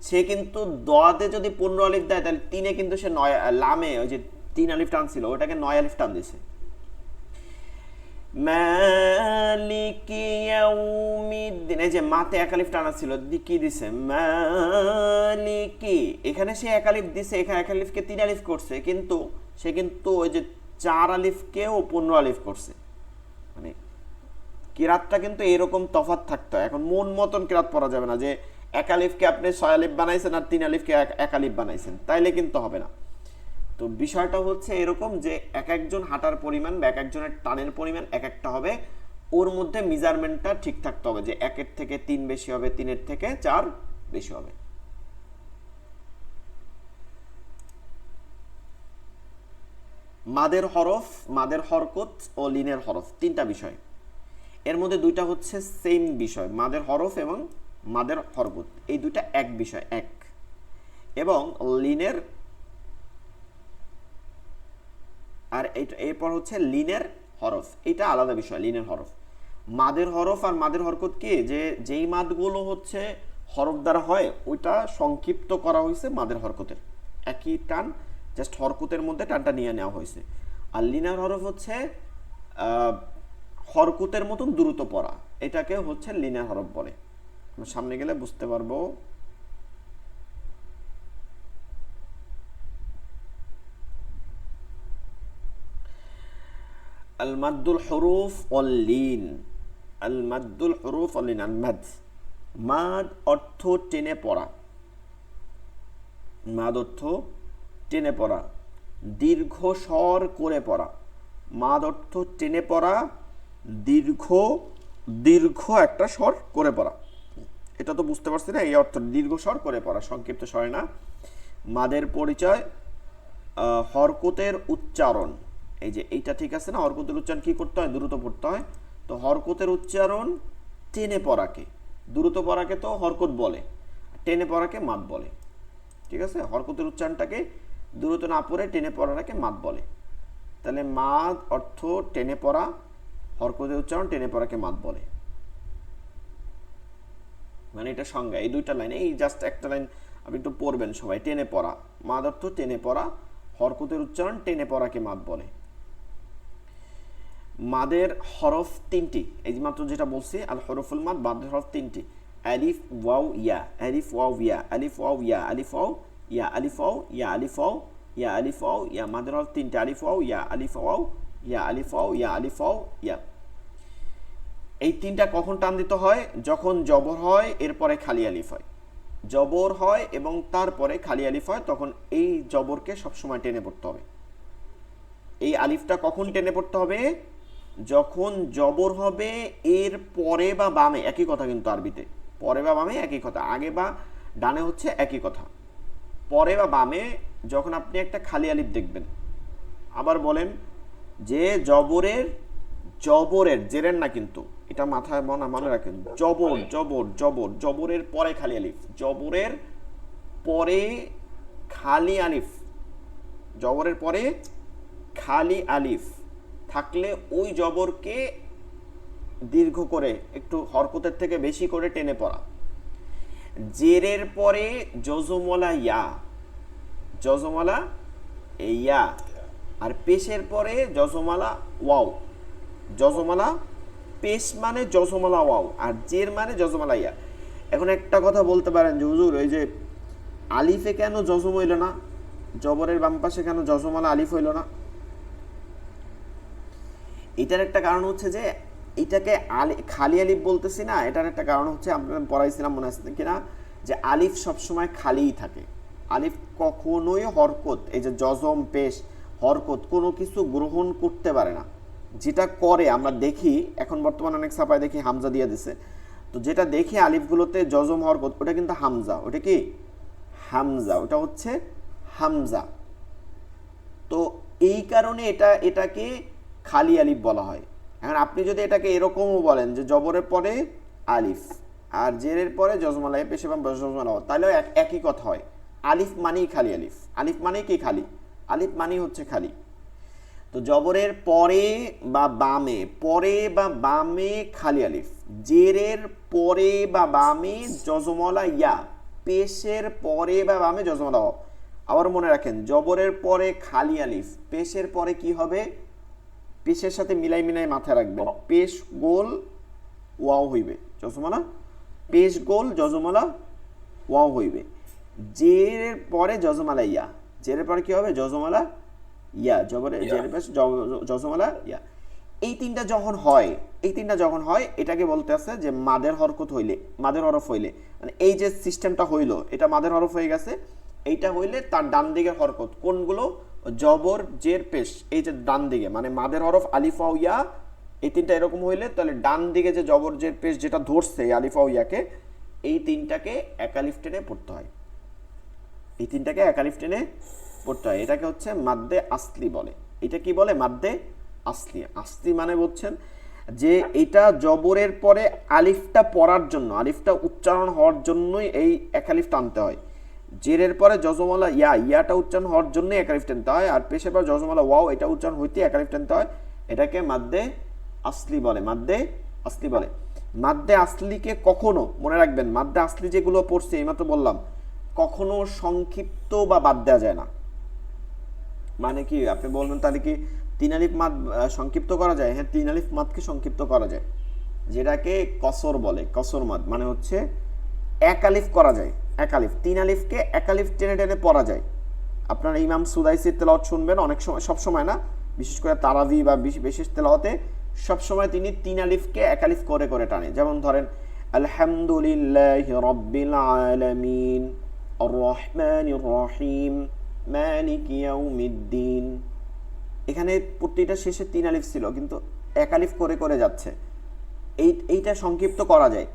সে কিন্তু দোয়াতে যদি 15 আলিফ দেয়, তাহলে তিনে কিন্তু সে 9, লামে ওই যে 3 আলিফ টান ছিল ওটাকে 9 আলিফ টান দিছে। মালিকি ইয়াউমিদ্দিন, এই যে মাতে 1 আলিফ টানা ছিল, কি দিছে? মালিকি, এখানে সে 1 আলিফ দিছে, এখানে 1 আলিফকে 3 আলিফ করছে, কিন্তু সে কিন্তু ওই যে 4 আলিফকেও 15 আলিফ করছে। মানে কিরাতটা কিন্তু এরকম তফাৎ থাকতো। এখন মন মতন কিরাত পড়া যাবে না, যে 1 আলিফকে আপনি 6 আলিফ বানাইছেন আর 3 আলিফকে 1 আলিফ বানাইছেন, তাইলে কিন্তু হবে না। তো বিষয়টা হচ্ছে এরকম যে এক একজন হাঁটার পরিমাণ বা এক একজনের টানের পরিমাণ এক একটা হবে, ওর মধ্যে মেজারমেন্টটা ঠিক থাকতে হবে, যে 1-এর থেকে 3 বেশি হবে, 3-এর থেকে 4 বেশি হবে। মাদের হরফ, মাদের হরকত ও লিনের হরফ, 3টা বিষয়, এর মধ্যে 2টা হচ্ছে সেম বিষয়, মাদের হরফ এবং মাদের হরকত, এই 2টা এক বিষয়, এক। এবং লিনের, আর এরপর হচ্ছে লিনের হরফ, এটা আলাদা বিষয়, লিনের হরফ। মাদের হরফ আর মাদের হরকত কি, যে যেই মাদগুলো হচ্ছে হরফ দ্বারা হয়, ওইটা সংক্ষিপ্ত করা হয়েছে মাদের হরকতের, একই টান, জাস্ট হরকতের মধ্যে টানটা নিয়ে নেওয়া হয়েছে। আর লিনের হরফ হচ্ছে হরকতের মতন দ্রুত পড়া, এটাকে হচ্ছে লিনের হরফ বলে। সামনে গেলে বুঝতে পারবো। আল মাদ্দুল হুরুফ ওয়াল লিন, আল মাদ্দুল হুরুফ ওয়াল লিন, আল মাদ, মাদ অর্থ টেনে পড়া, মাদ অর্থ টেনে পড়া, দীর্ঘ স্বর করে পড়া, মাদ অর্থ টেনে পড়া, দীর্ঘ দীর্ঘ একটা স্বর করে পড়া। এটা তো বুঝতে পারছি না, এই অর্থ দীর্ঘ স্বর করে পড়া, সংক্ষিপ্ত স্বরে না। মাদের পরিচয়, হরকতের উচ্চারণ, এই যে এইটা ঠিক আছে না, হরকতের উচ্চারণ কি করতে হয়, দ্রুত পড়তে হয়। তো হরকতের উচ্চারণ টেনে পড়াকে, দ্রুত পড়াকে তো হরকত বলে, টেনে পড়াকে মাদ বলে। ঠিক আছে, হরকতের উচ্চারণটাকে দ্রুত না পড়ে টেনে পড়াটাকে মাদ বলে। তাহলে মাদ অর্থ টেনে পড়া, হরকতের উচ্চারণ টেনে পড়াকে মাদ বলে। মানে এটা সংজ্ঞা, এই দুইটা লাইন, এই জাস্ট একটা লাইন আপনি একটু পড়বেন সবাই। টেনে পড়া, মাদ অর্থ টেনে পড়া, হরকতের উচ্চারণ টেনে পড়াকে মাদ বলে। মাদের হরফ তিনটি, এই যে মাত্র যেটা বলছি আল হরফুল মাদ, মাদের হরফ তিনটি, আলিফ ওয়াও ইয়া, আলিফ ওয়াও ইয়া, আলিফ ওয়াও ইয়া, আলিফ ওয়াও ইয়া, আলিফ ওয়াও ইয়া, আলিফ ওয়াও ইয়া, আলিফ ওয়াও ইয়া, মাদের হরফ তিনটি, আলিফ ওয়াও ইয়া, আলিফ ওয়াও ইয়া, আলিফ ওয়াও ইয়া, আলিফ ওয়াও ইয়া। এই তিনটা কখন টান দিতে হয়, যখন জবর হয় এরপরে খালি আলিফ হয়, জবর হয় এবং তারপরে খালি আলিফ হয়, তখন এই জবরকে সবসময় টেনে পড়তে হবে। এই আলিফটা কখন টেনে পড়তে হবে, যখন জবর হবে এর পরে বা বামে, একই কথা কিন্তু আরবিতে, পরে বা বামে একই কথা, আগে বা ডানে হচ্ছে একই কথা, পরে বা বামে যখন আপনি একটা খালি আলিফ দেখবেন। আবার বলেন যে জবরের, জবরের জেরের না কিন্তু, এটা মাথায় মনে রাখেন, জবর জবর জবর, জবরের পরে খালি আলিফ, জবরের পরে খালি আলিফ, জবরের পরে খালি আলিফ থাকলে ওই জবরকে দীর্ঘ করে একটু হরকতের থেকে বেশি করে টেনে পড়া। জেরের পরে জজমলা ইয়া, জজমলা ইয়া, আর পেশের পরে জজমালা ওয়াও, জজমালা পেশ মানে জজমালা ওয়াও, আর জের মানে জজমালা ইয়া। এখন একটা কথা বলতে পারেন যে হুজুর ওই যে আলিফে কেন জজম হইল না, জবরের বাম পাশে কেন জজমালা আলিফ হইল না? এটার একটা কারণ হচ্ছে যে এটাকে খালি আলিফ বলতেছি না, এটার একটা কারণ হচ্ছে আপনারা পড়াইছিলাম মনে আছে কিনা, যে আলিফ সবসময় খালিই থাকে, আলিফ কখনোই হরকত, এই যে জজম পেশ হরকত কোনো কিছু গ্রহণ করতে পারে না। যেটা করে আমরা দেখি এখন বর্তমানে অনেক ছাপায় দেখি হামজা দিয়ে দিছে, তো যেটা দেখি আলিফগুলোতে জজম হরকত, ওটা কিন্তু হামজা, ওটা কি হামজা, ওটা হচ্ছে হামজা। তো এই কারণে এটাকে খালি আলিফ বলা হয়। এখন আপনি যদি এটাকে এরকমও বলেন যে জবরের পরে আলিফ আর জেরের পরে জজমালা পেশ এবং জজমালা, তাহলে একই কথা হয়, আলিফ মানেই খালি আলিফ, আলিফ মানেই কি খালি, আলিফ মানেই হচ্ছে খালি। তো জবরের পরে বা বামে, পরে বা বামে খালি আলিফ, জেরের পরে বা বামে জজমালা ইয়া, পেশের পরে বা বামে জজমালা ওয়াও। আবার মনে রাখেন জবরের পরে খালি আলিফ, পেশের পরে কি হবে, পেশের সাথে মিলাই মাথায় রাখবেন, পেশ গোল ওয়াও হইবে, জজমালা পেশ গোল জজমালা ওয়াও হইবে। জেরের পরে জজমালা ইয়া, জেরের পরে কি হবে, জজমালা ইয়া, জবরের জেরের পাশে জজমালা ইয়া। এই তিনটা যখন হয়, এই তিনটা যখন হয় এটাকে বলতে আছে যে মাদের হরকত হইলে, মাদের হরফ হইলে, মানে এই যে সিস্টেমটা হইলো এটা মাদের হরফ হয়ে গেছে, এইটা হইলে তার ডান দিকের হরকত কোনগুলো, জবর জের পেশ, এই যে ডান দিকে মানে মাদের হরফ আলিফ ওয়া ইয়া, এই তিনটা এরকম হইলে তাহলে ডান দিকে যে জবর জের পেশ যেটা ধরছে আলিফ ওয়া ইয়াকে, এই তিনটাকে একালিফ টেনে পড়তে হয়, এই তিনটাকে একালিফ টেনে পড়তে হয়। এটাকে হচ্ছে মাদ্দে আসলি বলে। এটা কি বলে, মাদ্দে আসলি। আসলি মানে বলছেন যে এটা জবরের পরে আলিফটা পড়ার জন্য, আলিফটা উচ্চারণ হওয়ার জন্যই এই একালিফ টানতে হয়। জেরের পরে জজমালা ইয়া, ইয়াটা উচ্চারণ হওয়ার জন্যই একালিফ টানতে হয়, আর পেশের পর জজমালা ওয়াও, এটা উচ্চারণ হইতে একালিফ টানতে হয়। এটাকে মাদ্দে আসলি বলে, মাদ্দে আসলি বলে। মাদ্দে আসলিকে কখনো মনে রাখবেন, মাদ্দে আসলি যেগুলো পড়ছে এইমাত্র বললাম, কখনো সংক্ষিপ্ত বা বাদ দেওয়া যায় না। মানে কি আপনি বলবেন তাহলে কি তিন আলিফ মাদ সংক্ষিপ্ত করা যায়? হ্যাঁ, তিন আলিফ মাদকে সংক্ষিপ্ত করা যায়, যেটাকে কসর বলে। কসর মাদ মানে হচ্ছে এক আলিফ করা যায়, এক আলিফ, তিন আলিফকে এক আলিফ টেনে টেনে পড়া যায়। আপনারা ইমাম সুদাইসির তেলাওয়াত শুনবেন অনেক সময়, সব সময় না, বিশেষ করে তারাবি বা বিশেষ তেলাওয়াতে সবসময় তিনি 3 আলিফকে 1 আলিফ করে করে টানে। যেমন ধরেন আলহামদুলিল্লাহি রাব্বিল আলামিন আর রহমানির রহিম মালিকি ইয়াউমিদ্দিন। এখানে প্রতিটা শেষে 3 আলিফ ছিল, কিন্তু 1 আলিফ করে করে যাচ্ছে। এইটা সংক্ষিপ্ত করা যায়।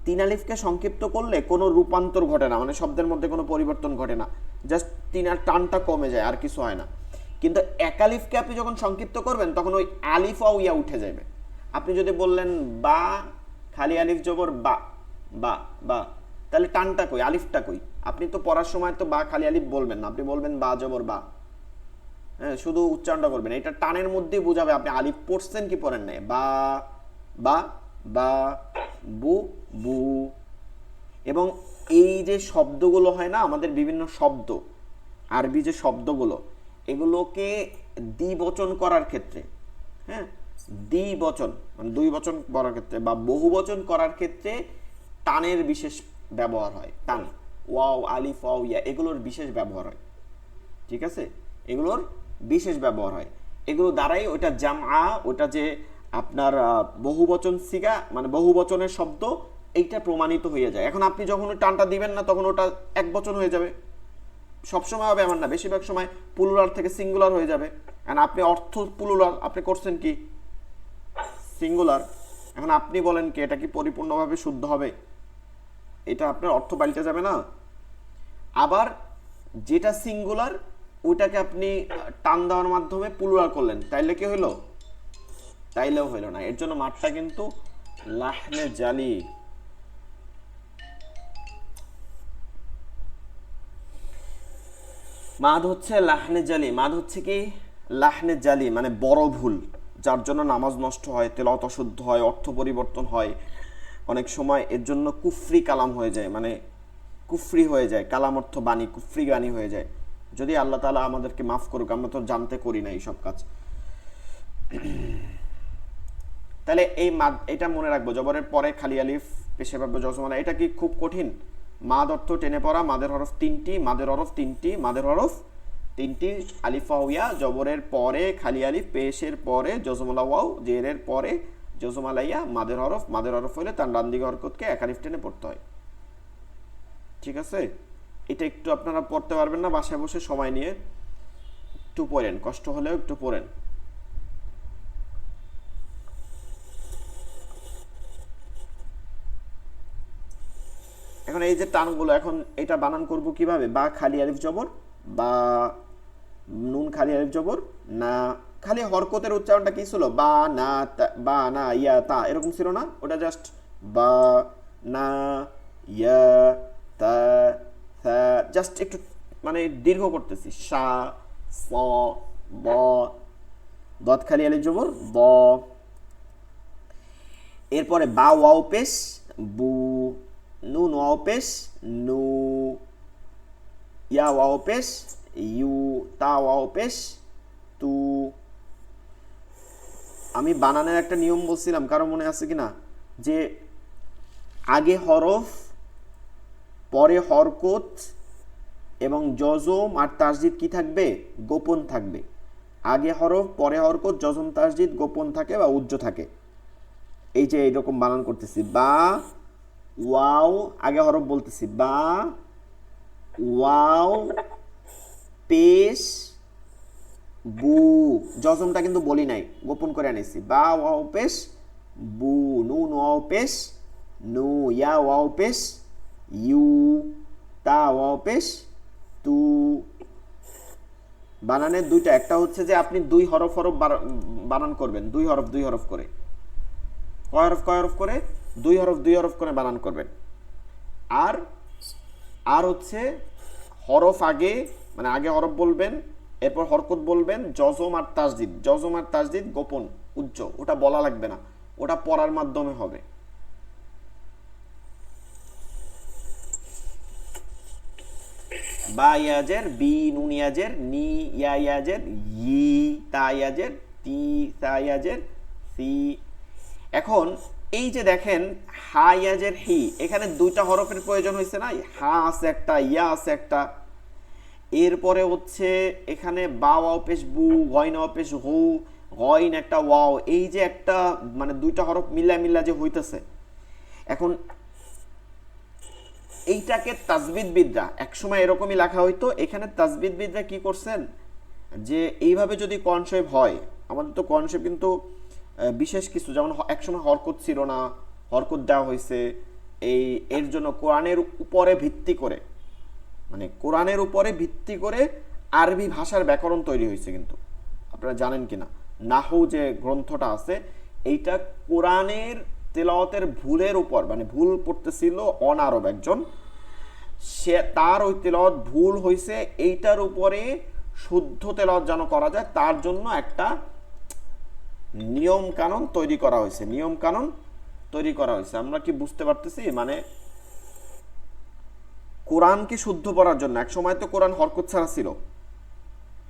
3 আলিফকে সংক্ষিপ্ত করলে কোনো রূপান্তর ঘটে না, মানে শব্দের মধ্যে কোনো পরিবর্তন ঘটে না, জাস্ট 3 আর টানটা কমে যায়, আর কিছু হয় না। কিন্তু 1 আলিফকে আপনি যখন সংক্ষিপ্ত করবেন তখন ওই আলিফ ও ইয়া উঠে যাবে। আপনি যদি বললেন বা খালি আলিফ জবর বা বা বা, তাহলে টানটা কই, আলিফটা কই? আপনি তো পড়ার সময় তো বা খালি আলিফ বলবেন না, আপনি বলবেন বা জবর বা। হ্যাঁ, শুধু উচ্চারণটা করবেন। এটা টানের মধ্যেই বোঝাবে আপনি আলিফ পড়ছেন কি পড়েন নাই। বা বা বা বু বু। এবং এই যে শব্দগুলো হয় না, আমাদের বিভিন্ন শব্দ, আরবি যে শব্দগুলো, এগুলোকে দ্বিবচন করার ক্ষেত্রে, হ্যাঁ, দ্বিবচন মানে 2 বচন করার ক্ষেত্রে বা বহুবচন করার ক্ষেত্রে টানের বিশেষ ব্যবহার হয়। টান, ওয়াও আলিফ ওয়াও ইয়া, এগুলোর বিশেষ ব্যবহার হয়। ঠিক আছে, এগুলোর বিশেষ ব্যবহার হয়। এগুলো দ্বারাই ওটা জামআ, ওটা যে আপনার বহুবচন সিগা মানে বহুবচনের শব্দ, এইটা প্রমাণিত হয়ে যায়। এখন আপনি যখন টানটা দিবেন না তখন ওটা এক বচন হয়ে যাবে। সবসময় হবে এমন না, বেশিরভাগ সময় প্লুরাল থেকে সিঙ্গুলার হয়ে যাবে। এখন আপনি অর্থ প্লুরাল, আপনি করছেন কি সিঙ্গুলার। এখন আপনি বলেন কি এটা কি পরিপূর্ণভাবে শুদ্ধ হবে? এটা আপনার অর্থ পাল্টে যাবে না? আবার যেটা সিঙ্গুলার ওইটাকে আপনি টান দেওয়ার মাধ্যমে প্লুরাল করলেন, তাইলে কি হইলো? তাইলেও হইল না। এর জন্য মাঠটা কিন্তু লাহনে জালি। মাদ হচ্ছে লাহনে জালি। মাদ হচ্ছে কি লাহনে জালি, মানে বড় ভুল, যার জন্য নামাজ নষ্ট হয়, তেলাওয়াত অশুদ্ধ হয়, অর্থ পরিবর্তন হয়। অনেক সময় এর জন্য কুফরি কালাম হয়ে যায়, মানে কুফরি হয়ে যায়, কালাম অর্থ বাণী, কুফরি বাণী হয়ে যায়। যদি আল্লাহ তাআলা আমাদেরকে মাফ করুক, আমরা তো জানতে করি না এইসব কাজ। তাহলে এই মাদ, এটা মনে রাখবো, জবরের পরে খালি আলিফ পেশে পাবো জজমানা। এটা কি খুব কঠিন? মাদ অর্থ টেনে পড়া, মাদের হরফ 3টি, মাদের হরফ 3টি, মাদের হরফ 3টি, আলিফ ওয়া ইয়া, জবরের পরে খালি আলিফ, পেশের পরে জজমলা ওয়াও, জেরের পরে জজমালা ইয়া, মাদের হরফ। মাদের হরফ হলে তার ডান দিকে হরকতকে 1 আলিফ টেনে পড়তে হয়। ঠিক আছে, এটা একটু আপনারা পড়তে পারবেন না, বাসায় বসে সময় নিয়ে একটু পড়েন, কষ্ট হলেও একটু পড়েন। এখন এই যে টানগুলো, এখন এটা বানান করব কিভাবে? বা খালি আলিফ জবর, বা নুন খালি আলিফ জবর না। খালি হরকতের উচ্চারণটা কি ছিল? বা না বা না ইয়া তা, এরকম ছিল না? ওটা জাস্ট বা না ইয়া তা থা, জাস্ট একটু মানে দীর্ঘ করতেছি। সা স ব, দত খালি আলিফ জবর ব। এরপরে বা ওয়াও পেশ বু, নুন ওয়াও পেশ নু, ইয়া ওয়াও পেশ ইউ, তা ওয়াও পেশ তু। আমি বানানের একটা নিয়ম বলছিলাম, কারো মনে আছে কিনা? যে আগে হরফ, পরে হরকত এবং জজম আর তাসদিদ কি থাকবে? গোপন থাকবে। আগে হরফ, পরে হরকত, জজম তাসদিদ গোপন থাকে বা উজ্জ্ব থাকে। এই যে এইরকম বানান করতেছি, বা ওয়াও, আগে হরফ বলতেছি, বা ওয়াও পেশ বু, জজমটা কিন্তু বলি নাই, গোপন করে আনিছি। বা ওয়াও পেশ বু, নুন ওয়াও পেশ নু, ইয়া ওয়াও পেশ ইউ, তা ওয়াও পেশ তু। বানানের দুইটা, একটা হচ্ছে যে আপনি 2 হরফ হরফ বানান করবেন, 2 হরফ 2 হরফ করে। কয় হরফ কয় হরফ করে? 2 হরফ 2 হরফ করে বানান করবেন। আর আর হচ্ছে হরফ আগে, মানে আগে হরফ বলবেন, এরপর হরকত বলবেন, জজম আর তাসদিদ, জজম আর তাসদিদ গোপন উচ্চ, ওটা বলা লাগবে না, ওটা পড়ার মাধ্যমে হবে। বা ইয়াজের বি, নুন ইয়াজের নি, ইয়া ইয়াজের ই, তা ইয়াজের তি, তা ইয়াজের সি। এখন এই যে দেখেন হা ইয়াজের হি, এখানে 2টা হরফের প্রয়োজন হয়েছে না? হা আছে একটা, ইয়া আছে একটা। এরপরে হচ্ছে এখানে বা ওয়াও পেশ বু, গয়না ওয়াও পেশ হু, গয়ন একটা ওয়াও, এই যে একটা মানে দুইটা হরফ মিলা মিলা যে হইতেছে, এখন এইটাকে তাজবিদবিদরা একসময় এরকমই লেখা হইতো, এখানে তাজবিদবিদরা কি করছেন যে এইভাবে যদি কনসেপ্ট হয়, আমাদের তো কনসেপ্ট কিন্তু বিশেষ কিছু, যেমন একসময় হরকত ছিল না, হরকত দেওয়া হয়েছে, এই এর জন্য কোরআনের উপরে ভিত্তি করে, মানে কোরআনের উপরে ভিত্তি করে আরবি ভাষার ব্যাকরণ তৈরি হয়েছে। কিন্তু আপনারা জানেন কিনা, নাহু যে গ্রন্থটা আছে এইটা কোরআনের তেলাওয়াতের ভুলের উপর, মানে ভুল পড়তেছিল অনারব একজন, সে তার ওই তেলাওয়াত ভুল হয়েছে, এইটার উপরে শুদ্ধ তেলাওয়াত যেন করা যায় তার জন্য একটা নিয়ম কানুন তৈরি করা হয়েছে, নিয়ম কানুন তৈরি করা হয়েছে। আমরা কি বুঝতে পারতেছি? মানে কোরআনকে শুদ্ধ পড়ার জন্য, এক সময় তো কোরআন হরকত ছাড়া ছিল,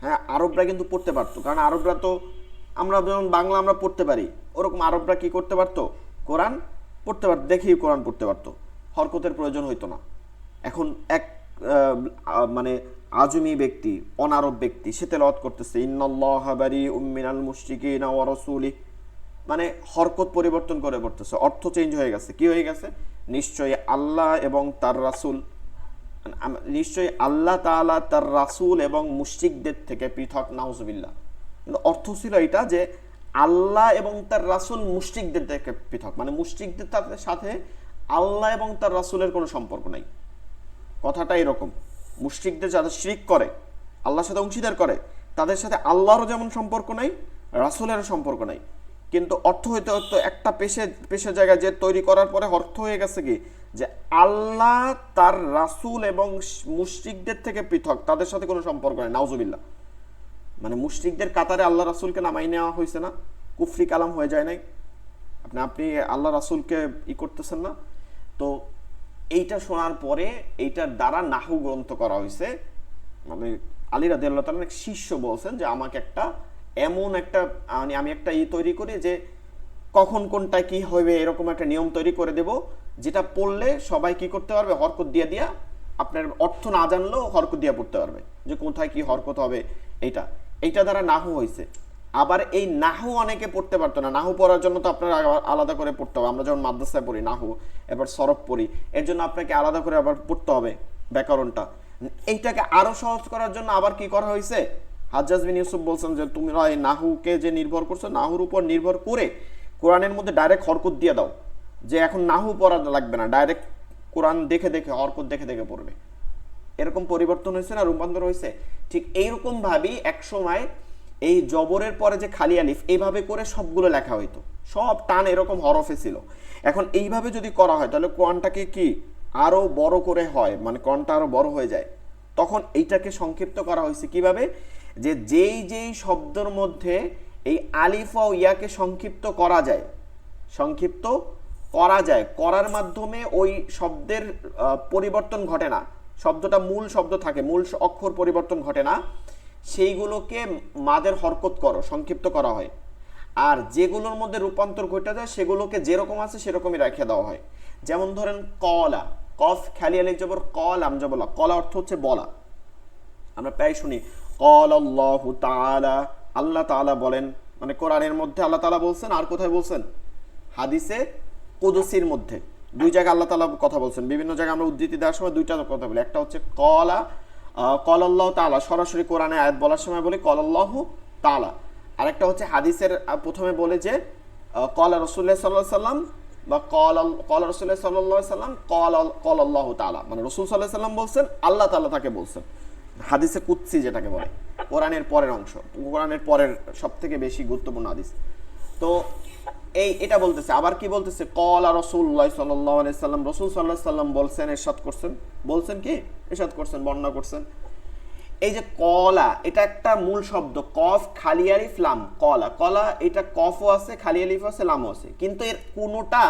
হ্যাঁ, আরবরা কিন্তু পড়তে পারতো, কারণ আরবরা তো, আমরা যেমন বাংলা আমরা পড়তে পারি, ওরকম আরবরা কি করতে পারতো, কোরআন পড়তে পারতো, দেখেই কোরআন পড়তে পারতো, হরকতের প্রয়োজন হইতো না। এখন এক মানে আজমি ব্যক্তি, অনারব ব্যক্তি, সে তেলাওয়াত করতেছে ইন্নাল্লাহা বারিউম মিনাল মুশরিকিনা ওয়া রাসূলিহি, মানে হরকত পরিবর্তন করে পড়তেছে, অর্থ চেঞ্জ হয়ে গেছে। কি হয়ে গেছে? নিশ্চয়ই আল্লাহ এবং তার রাসূল, নিশ্চয়ই আল্লাহ তাআলা তার রাসূল এবং মুশরিকদের থেকে পৃথক, নাউজুবিল্লাহ। কিন্তু অর্থ ছিল এটা যে আল্লাহ এবং তার রাসূল মুশরিকদের থেকে পৃথক, মানে মুশরিকদের সাথে আল্লাহ এবং তার রাসূলের কোনো সম্পর্ক নাই। কথাটা এরকম, মুশরিকদের যারা শিরক করে, আল্লাহর সাথে অংশীদার করে, তাদের সাথে আল্লাহরও যেমন সম্পর্ক নাই, রাসূলেরও সম্পর্ক নাই। কিন্তু অর্থ হইতে হতো একটা পেশে জায়গায় যে তৈরি করার পরে অর্থ হয়ে গেছে কি যে আল্লাহ তার রাসূল এবং মুশরিকদের থেকে পৃথক, তাদের সাথে কোনো সম্পর্ক নাই, নাউজুবিল্লাহ। মানে মুশরিকদের কাতারে আল্লাহ রাসূলকে নামাই নেওয়া হয়েছে না, কুফরি কালাম হয়ে যায় নাই, আপনি আল্লাহ রাসূলকে ই করতেছেন না। তো এইটা শোনার পরে এইটার দ্বারা নাহু গ্রন্থ করা হয়েছে। মানে আলী রাদিয়াল্লাহু তাআলা এক শিষ্য বলছেন যে আমাকে একটা এমন একটা, মানে আমি একটা তৈরি করি যে কখন কোনটা কি হবে এরকম একটা নিয়ম তৈরি করে দেব, যেটা পড়লে সবাই কি করতে পারবে, হরকত দিয়া দিয়া, আপনার অর্থ না জানলেও হরকত দিয়া পড়তে পারবে যে কোথায় কি হরকত হবে। এইটা দ্বারা নাহু হয়েছে। আবার এই নাহু অনেকে পড়তে পারতো না, নাহু পড়ার জন্য তো আপনার আলাদা করে পড়তে হবে। আমরা যেমন মাদ্রাসায় পড়ি নাহু, এবার সরফ পড়ি, এর জন্য আপনাকে আলাদা করে আবার পড়তে হবে ব্যাকরণটা। এইটাকে আরো সহজ করার জন্য আবার কি করা হয়েছে, হাজ্জাজ বিন ইউসুফ বলছেন যে তোমরা এই নাহুকে যে নির্ভর করছো, নাহুর উপর নির্ভর করে কোরআনের মধ্যে ডাইরেক্ট হরকত দিয়ে দাও, যে এখন নাহু পড়া লাগবে না, ডাইরেক্ট কোরআন দেখে দেখে হরকত দেখে দেখে পড়বে। এরকম পরিবর্তন হয়েছে না, রূপান্তর হয়েছে। ঠিক এইরকম ভাবেই এক সময় এই জবরের পরে যে খালি আলিফ, এইভাবে করে সবগুলো লেখা হইতো, সব টান এরকম হরফে ছিল। এখন এইভাবে যদি করা হয় তাহলে কোরআনটাকে কি আরো বড় করে হয়, মানে কোরআনটা আরো বড় হয়ে যায়। তখন এইটাকে সংক্ষিপ্ত করা হয়েছে কিভাবে, যে যেই শব্দের মধ্যে এই আলিফ ও ইয়াকে সংক্ষিপ্ত করা যায়, সংক্ষিপ্ত করা যায়, করার মাধ্যমে ওই শব্দের পরিবর্তন ঘটে না, শব্দটা মূল শব্দ থাকে, মূল অক্ষর পরিবর্তন ঘটে না, সেইগুলোকে মাদের হরকত করো, সংক্ষিপ্ত করা হয়। আর যেগুলোর মধ্যে রূপান্তর ঘটে যায় সেগুলোকে যেরকম আছে সেরকমই রেখে দেওয়া হয়। যেমন ধরেন কলা, কফ খালি আলিফ জবর, কল আমজাবলা, কলা অর্থ হচ্ছে বলা। আমরা প্রায় শুনি কল আল্লাহু তাআলা, আল্লাহ তাআলা বলেন, মানে কোরআনের মধ্যে আল্লাহ তাআলা বলছেন। আর কোথায় বলছেন? হাদিসে কুদসির মধ্যে দুই জায়গায় আল্লাহ তাআলা কথা বলছেন। বিভিন্ন জায়গায় আমরা উদ্ধৃতি দেওয়ার সময় দুইটা কথা বলি, একটা হচ্ছে কল আল্লাহু তাআলা, সরাসরি কোরআনে আয়াত বলার সময় বলি কল আল্লাহু তাআলা। আরেকটা হচ্ছে হাদিসের প্রথমে বলে যে কল রাসূলুল্লাহ সাল্লাল্লাহু আলাইহি সাল্লাম, বা কল রাসূলুল্লাহ সাল্লাল্লাহু আলাইহি সাল্লাম কল আল্লাহু তাআলা, মানে রাসূল সাল্লাল্লাহু আলাইহি সাল্লাম বলছেন, আল্লাহ তাআলা তাকে বলছেন। হাদিসে কুদসি যেটাকে বলে, কোরআনের পরের অংশ, কোরআনের পরের সবথেকে বেশি গুরুত্বপূর্ণ হাদিস। তো এটা বলতেছে। আবার কি বলতেছে? কলা রাসূলুল্লাহ সাল্লাল্লাহু আলাইহি সাল্লাম, রাসূল সাল্লাল্লাহু আলাইহি সাল্লাম বলছেন, ইরশাদ করছেন, বলছেন কি ইরশাদ করছেন, বর্ণনা করছেন। এই যে কলা, এটা একটা মূল শব্দ, কফ খালি আলিফ লাম, কলা। কলা এটা কফও আছে, খালি আলিফ আছে, লামও আছে, কিন্তু এর কোনোটা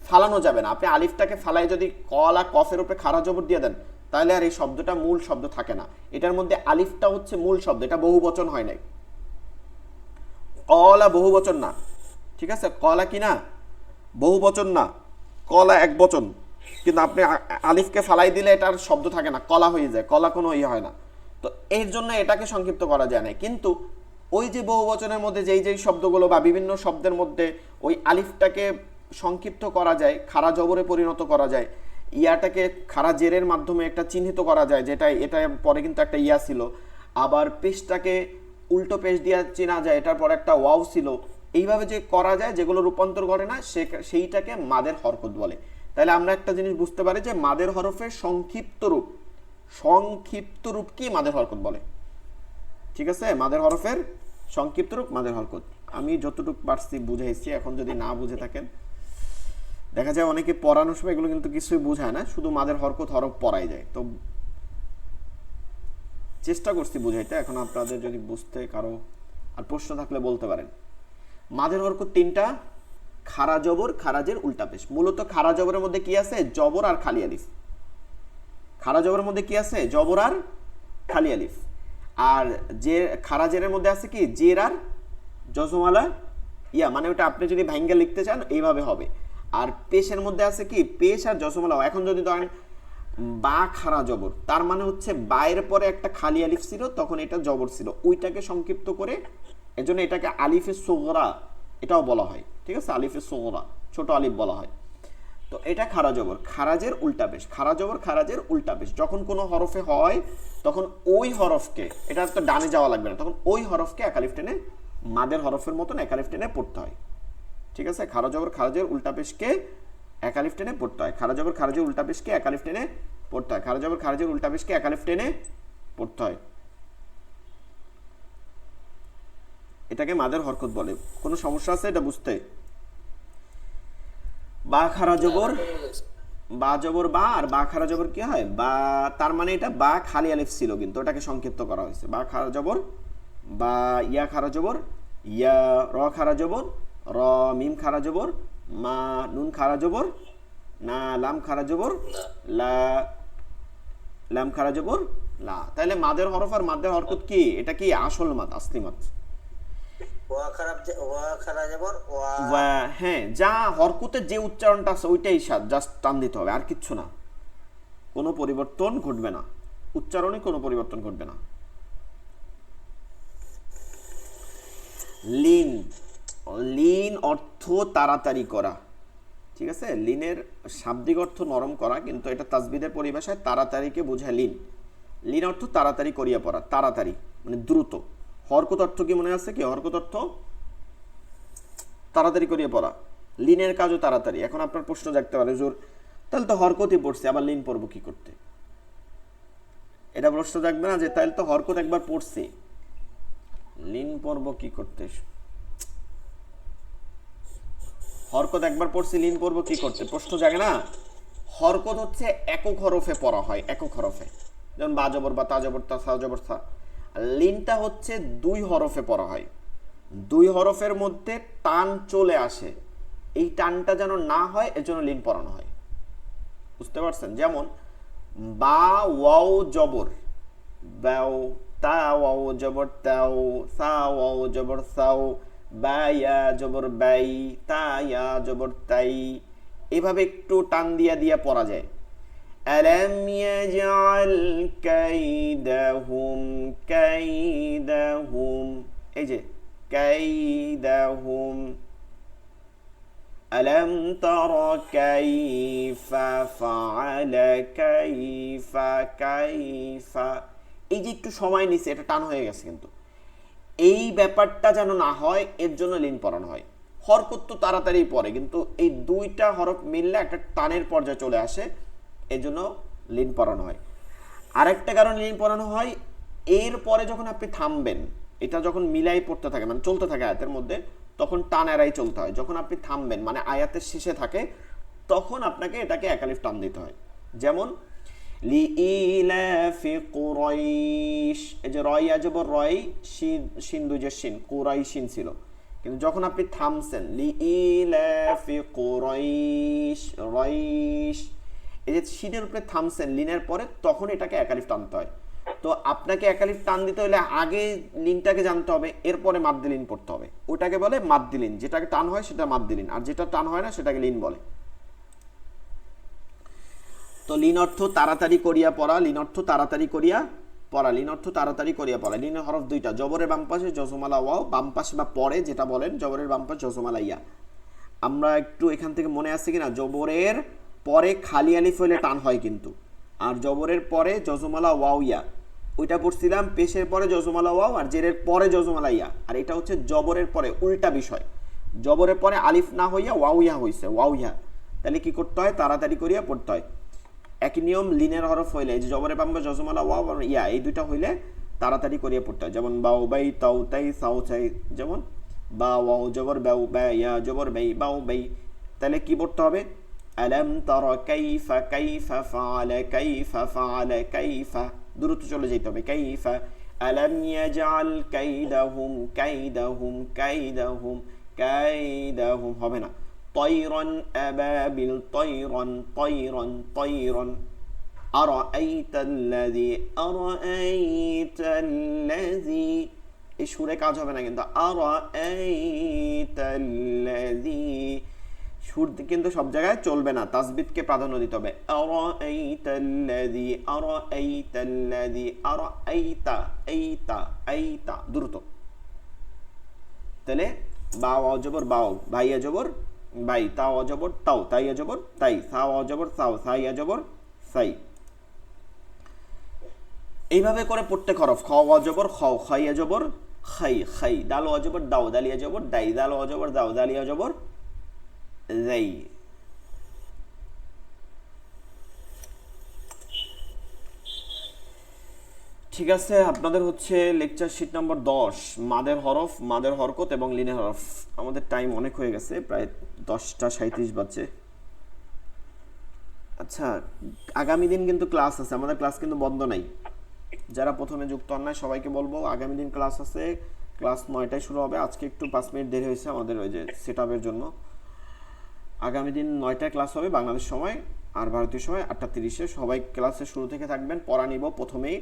ফালানো যাবে না। আপনি আলিফটাকে ফালাই যদি কলা কফের উপরে খাড়া জবর দিয়ে দেন তাহলে আর এই শব্দটা মূল শব্দ থাকে না। এটার মধ্যে আলিফটা হচ্ছে মূল শব্দ, এটা বহু বচন হয় নাই। কলা বহু বচন না, ঠিক আছে? কলা কি না বহু বচন না, কলা এক বচন, কিন্তু আপনি আলিফকে ফালাই দিলে এটার শব্দ থাকে না, কলা হয়ে যায়, কলা কোনো ইয়ে হয় না। তো এর জন্য এটাকে সংক্ষিপ্ত করা যায় না, কিন্তু ওই যে বহুবচনের মধ্যে যেই যেই শব্দগুলো বা বিভিন্ন শব্দের মধ্যে ওই আলিফটাকে সংক্ষিপ্ত করা যায়, খাড়া জবরে পরিণত করা যায়, ইয়াটাকে খাড়া জেরের মাধ্যমে একটা চিহ্নিত করা যায়, যেটা এটা পরে কিন্তু একটা ইয়া ছিল, আবার পেশটাকে উল্টো পেশ দিয়ে চেনা যায়, এটার পর একটা ওয়াও ছিল, এইভাবে যে করা যায় যেগুলো রূপান্তর করে না সেইটাকে মাদের হরকত বলে। তাহলে আমরা একটা জিনিস বুঝতে পারি যে মাদের হরফের সংক্ষিপ্ত রূপ কি মাদের হরকত বলে। ঠিক আছে, মাদের হরফের সংক্ষিপ্ত রূপ মাদের হরকত। আমি যতটুকু পারছি বুঝাইছি, এখন যদি না বুঝে থাকেন, দেখা যায় অনেকে পড়ানোর সময় এগুলো কিন্তু কিছুই বোঝায় না, শুধু মাদের হরকত হরফ পড়াই যায়। তো চেষ্টা করছি বুঝাইতে, এখন আপনাদের যদি বুঝতে কারো আর প্রশ্ন থাকলে বলতে পারেন। মাদের হরকত তিনটা, খাড়া জবর, খারাজের উল্টা পেশ। মূলত খাড়া জবরের মধ্যে কি আছে? জবর আর খালি আলিফ। খাড়া জবরের মধ্যে কি আছে? জবর আর খালি আলিফ। আর যে খাড়া জেরের মধ্যে আছে কি? জের আর জজমালা ইয়া, মানে ওটা আপনি যদি ভাঙ্গা লিখতে চান এইভাবে হবে। আর পেশের মধ্যে আছে কি? পেশ আর জজমালা। এখন যদি ধরেন বা খাড়া জবর, তার মানে হচ্ছে বায়ের পরে একটা খালি আলিফ ছিল, তখন এটা জবর ছিল, ওইটাকে সংক্ষিপ্ত করে, এজন্য এটাকে আলিফে সোগরা এটাও বলা হয়। ঠিক আছে, আলিফে সোগরা, ছোট আলিফ বলা হয়। তো এটা খাড়া জবর, খারাজের উল্টা পেশ। খাড়া জবর, খারাজের উল্টা পেশ যখন কোনো হরফে হয়, তখন ওই হরফকে, এটা তো ডানে যাওয়া লাগবে না, তখন ওই হরফকে একালিফ টেনে মাদের হরফের মতন একালিফ টেনে পড়তে হয়। ঠিক আছে, খাড়া জবর, খারাজের উল্টা পেশকে একালিফ টেনে পড়তে হয়। খাড়া জবর, খারাজের উল্টা পেশকে একালিফ টেনে পড়তে হয়। খাড়া জবর, খারাজের উল্টা পেশকে একালিফ টেনে পড়তে হয়। এটাকে মাদের হরকত বলে। কোনো সমস্যা আছে এটা বুঝতে? বা খাড়া জবর, বা জবর বা, আর বা খাড়া জবর কি হয়? বা, তার মানে এটা বা খালি আলিফ ছিল, কিন্তু ওটাকে সংক্ষিপ্ত করা হয়েছে। বা খাড়া জবর, বা ইয়া খাড়া জবর, ইয়া র খাড়া জবর, র মিম খাড়া জবর, মা নুন খাড়া জবর, না লাম খাড়া জবর, লা লাম খাড়া জবর, লা। তাহলে মাদের হরফ আর মাদের হরকত কি? এটা কি আসল মাদ, আসলি মাদ। হ্যাঁ, যা হরকতের যে উচ্চারণটা আছে ওইটাই জাস্ট টান দিতে হবে, আর কিচ্ছু না, কোনো পরিবর্তন ঘটবে না, উচ্চারণে কোনো পরিবর্তন ঘটবে না। লিন, লিন অর্থ তাড়াতাড়ি করা। ঠিক আছে, লিনের শাব্দিক অর্থ নরম করা, কিন্তু এটা তাসবিদের পরিভাষায় তাড়াতাড়িকে বোঝায় লিন। লিন অর্থ তাড়াতাড়ি করিয়া পড়া, তাড়াতাড়ি মানে দ্রুত। হরকত অর্থ কি মনে আছে কি? হরকত অর্থ তাড়াতাড়ি করিয়া পড়া, লিনের কাজও তাড়াতাড়ি। এখন আপনার প্রশ্ন জাগতে পারে, জোর তাহলে তো হরকতই পড়ছে, আবার লিন পড়বো কি করতে? এটা প্রশ্ন জাগবে না যে তাহলে তো হরকত একবার পড়ছে, লিন পড়বো কি করতে? হরকত একবার পড়ছি, লিন পড়বো কি করতে? প্রশ্ন জাগে না? হরকত হচ্ছে একক হরফে পড়া হয়, একক হরফে, যেমন বা জবর বা, তা জবর তা, সা জবর সা। লিনটা হচ্ছে দুই হরফে পড়া হয়, দুই হরফের মধ্যে টান চলে আসে, এই টানটা যেন না হয় এর জন্য লিন পড়ানো হয়। বুঝতে পারছেন? যেমন বা ওয়াও জবর বাও, তা ওয়াও জবর তাও, সা ওয়াও জবর সাও, বা ইয়া জবর বাই, তা ইয়া জবর তাই, এভাবে একটু টান দিয়া দিয়া পড়া যায়। আলাম ইয়াজআল কাইদাহুম, কাইদাহুম, এই যে কাইদাহুম। আলাম তারা কাইফা ফাআলা, কাইফা কাইফা, এই যে একটু সময় নিছে, এটা টান হয়ে গেছে, কিন্তু এই ব্যাপারটা যেন না হয় এর জন্য লিন পড়ানো হয়। হরকত তো তাড়াতাড়ি পড়ে, কিন্তু এই দুইটা হরফ মিললে একটা টানের পর্যায়ে চলে আসে, এর জন্য লিন পড়ানো হয়। আরেকটা কারণ লিন পড়ানো হয়, এরপরে যখন আপনি থামবেন, এটা যখন মিলাই পড়তে থাকে, মানে চলতে থাকে আয়াতের মধ্যে, তখন টান এড়াই চলতে হয়। যখন আপনি থামবেন, মানে আয়াতের শেষে থাকে, তখন আপনাকে এটাকে একালিফ টান দিতে হয়। যেমন লিইলাফি কুরাইশ, এই যে রয় আজবর রয়, শিন দুইজের শিন, কুরাইশিন ছিল, কিন্তু যখন আপনি থামছেন লিইলাফি কুরাইশ রাইশ, এই যে শিনের উপরে থামছেন লিনের পরে, তখন এটাকে একালিফ টানতে হয়। তো আপনাকে একালিফ টান দিতে হলে আগে লিনটাকে জানতে হবে, এরপরে মাদ্দি লিন পড়তে হবে। ওটাকে বলে মাদ্দি লিন, যেটাকে টান হয় সেটা মাদ্দি লিন, আর যেটা টান হয় না সেটাকে লিন বলে। তো লিন অর্থ তাড়াতাড়ি করিয়া পড়া, লিন অর্থ তাড়াতাড়ি করিয়া পড়া, লিন অর্থ তাড়াতাড়ি করিয়া পড়া। লিনের হরফ দুইটা, জবরের বাম পাশে জজমালা ওয়াও, বাম পাশে বা পরে যেটা বলেন জবরের বাম পাশে জজমালা ইয়া। আমরা একটু এখান থেকে মনে আছে কিনা, জবরের পরে খালি আলিফ হইলে টান হয় কিন্তু, আর জবরের পরে জজমালা ওয়াও ইয়া ওইটা পড়ছিলাম, পেশের পরে জজমালা ওয়াও আর জেরের পরে জজমালা ইয়া। আর এটা হচ্ছে জবরের পরে উল্টা বিষয়, জবরের পরে আলিফ না হইয়া ওয়াও ইয়া হইছে, ওয়াও ইয়া। তাহলে কি করতে হয়, তাড়াতাড়ি করিয়া পড়তে হয়। একই নিয়ম লিনের হরফ হইলে, যে জবরের বাম পাশে জজমালা ওয়াও আর ইয়া, এই দুইটা হইলে তাড়াতাড়ি করিয়া পড়তে হয়। যেমন বাউ বাই তাও তাই সাউ চাই, যেমন বা ওয়াও জবর বাউ বা ইয়া জবর বাই বাউ বাই। তাহলে কি পড়তে হবে, আলাম তারা কাইফা কাইফা ফাআলা কাইফা ফাআলা কাইফা, দ্রুত চলে যেতে হবে, কাইফা আলাম ইয়াজআল কাইদাহুম কাইদাহুম কাইদাহুম কাইদাহুম হবে না, طيرا أبابيل طيرا طيرا طيرا أرأيت الذي أرأيت الذي এই সুরে কাজ হবে না কিন্তু, أرأيت الذي সুর কিন্তু সব জায়গায় চলবে না, তাসবিদকে প্রাধান্য দিতে হবে। أرأيت الذي أرأيت الذي أرأيت أيتا أيتا দ্রুত। তাহলে বা অজবর বাও, ভাই অজবর বাই, তাও অজবর তাও, তাই অজবর তাই, সাও অজবর সাও, সাই অজবর সাই। এইভাবে করে প্রত্যেক হরফ, খ অজবর খ, খাই অজবর খাই খাই, দাল অজবর দাও, দালি অজবর দাই, দাল অজবর দাও, দালি অজবর দাই। ঠিক আছে, আপনাদের হচ্ছে লেকচার শিট নাম্বার 10, মাদের হরফ, মাদের হরকত এবং লিনের হরফ। আমাদের টাইম অনেক হয়ে গেছে, প্রায় 10:37 বাজছে। আচ্ছা, আগামী দিন কিন্তু ক্লাস আছে, আমাদের ক্লাস কিন্তু বন্ধ নাই। যারা প্রথমে যুক্ত হন নাই সবাইকে বলবো, আগামী দিন ক্লাস আছে, ক্লাস 9টায় শুরু হবে। আজকে একটু 5 মিনিট দেরি হয়েছে আমাদের ওই যে সেট আপের জন্য। আগামী দিন 9টায় ক্লাস হবে বাংলাদেশ সময়, আর ভারতীয় সময় 8:30-এ। সবাই ক্লাসে শুরু থেকে থাকবেন, পড়া নিব প্রথমেই,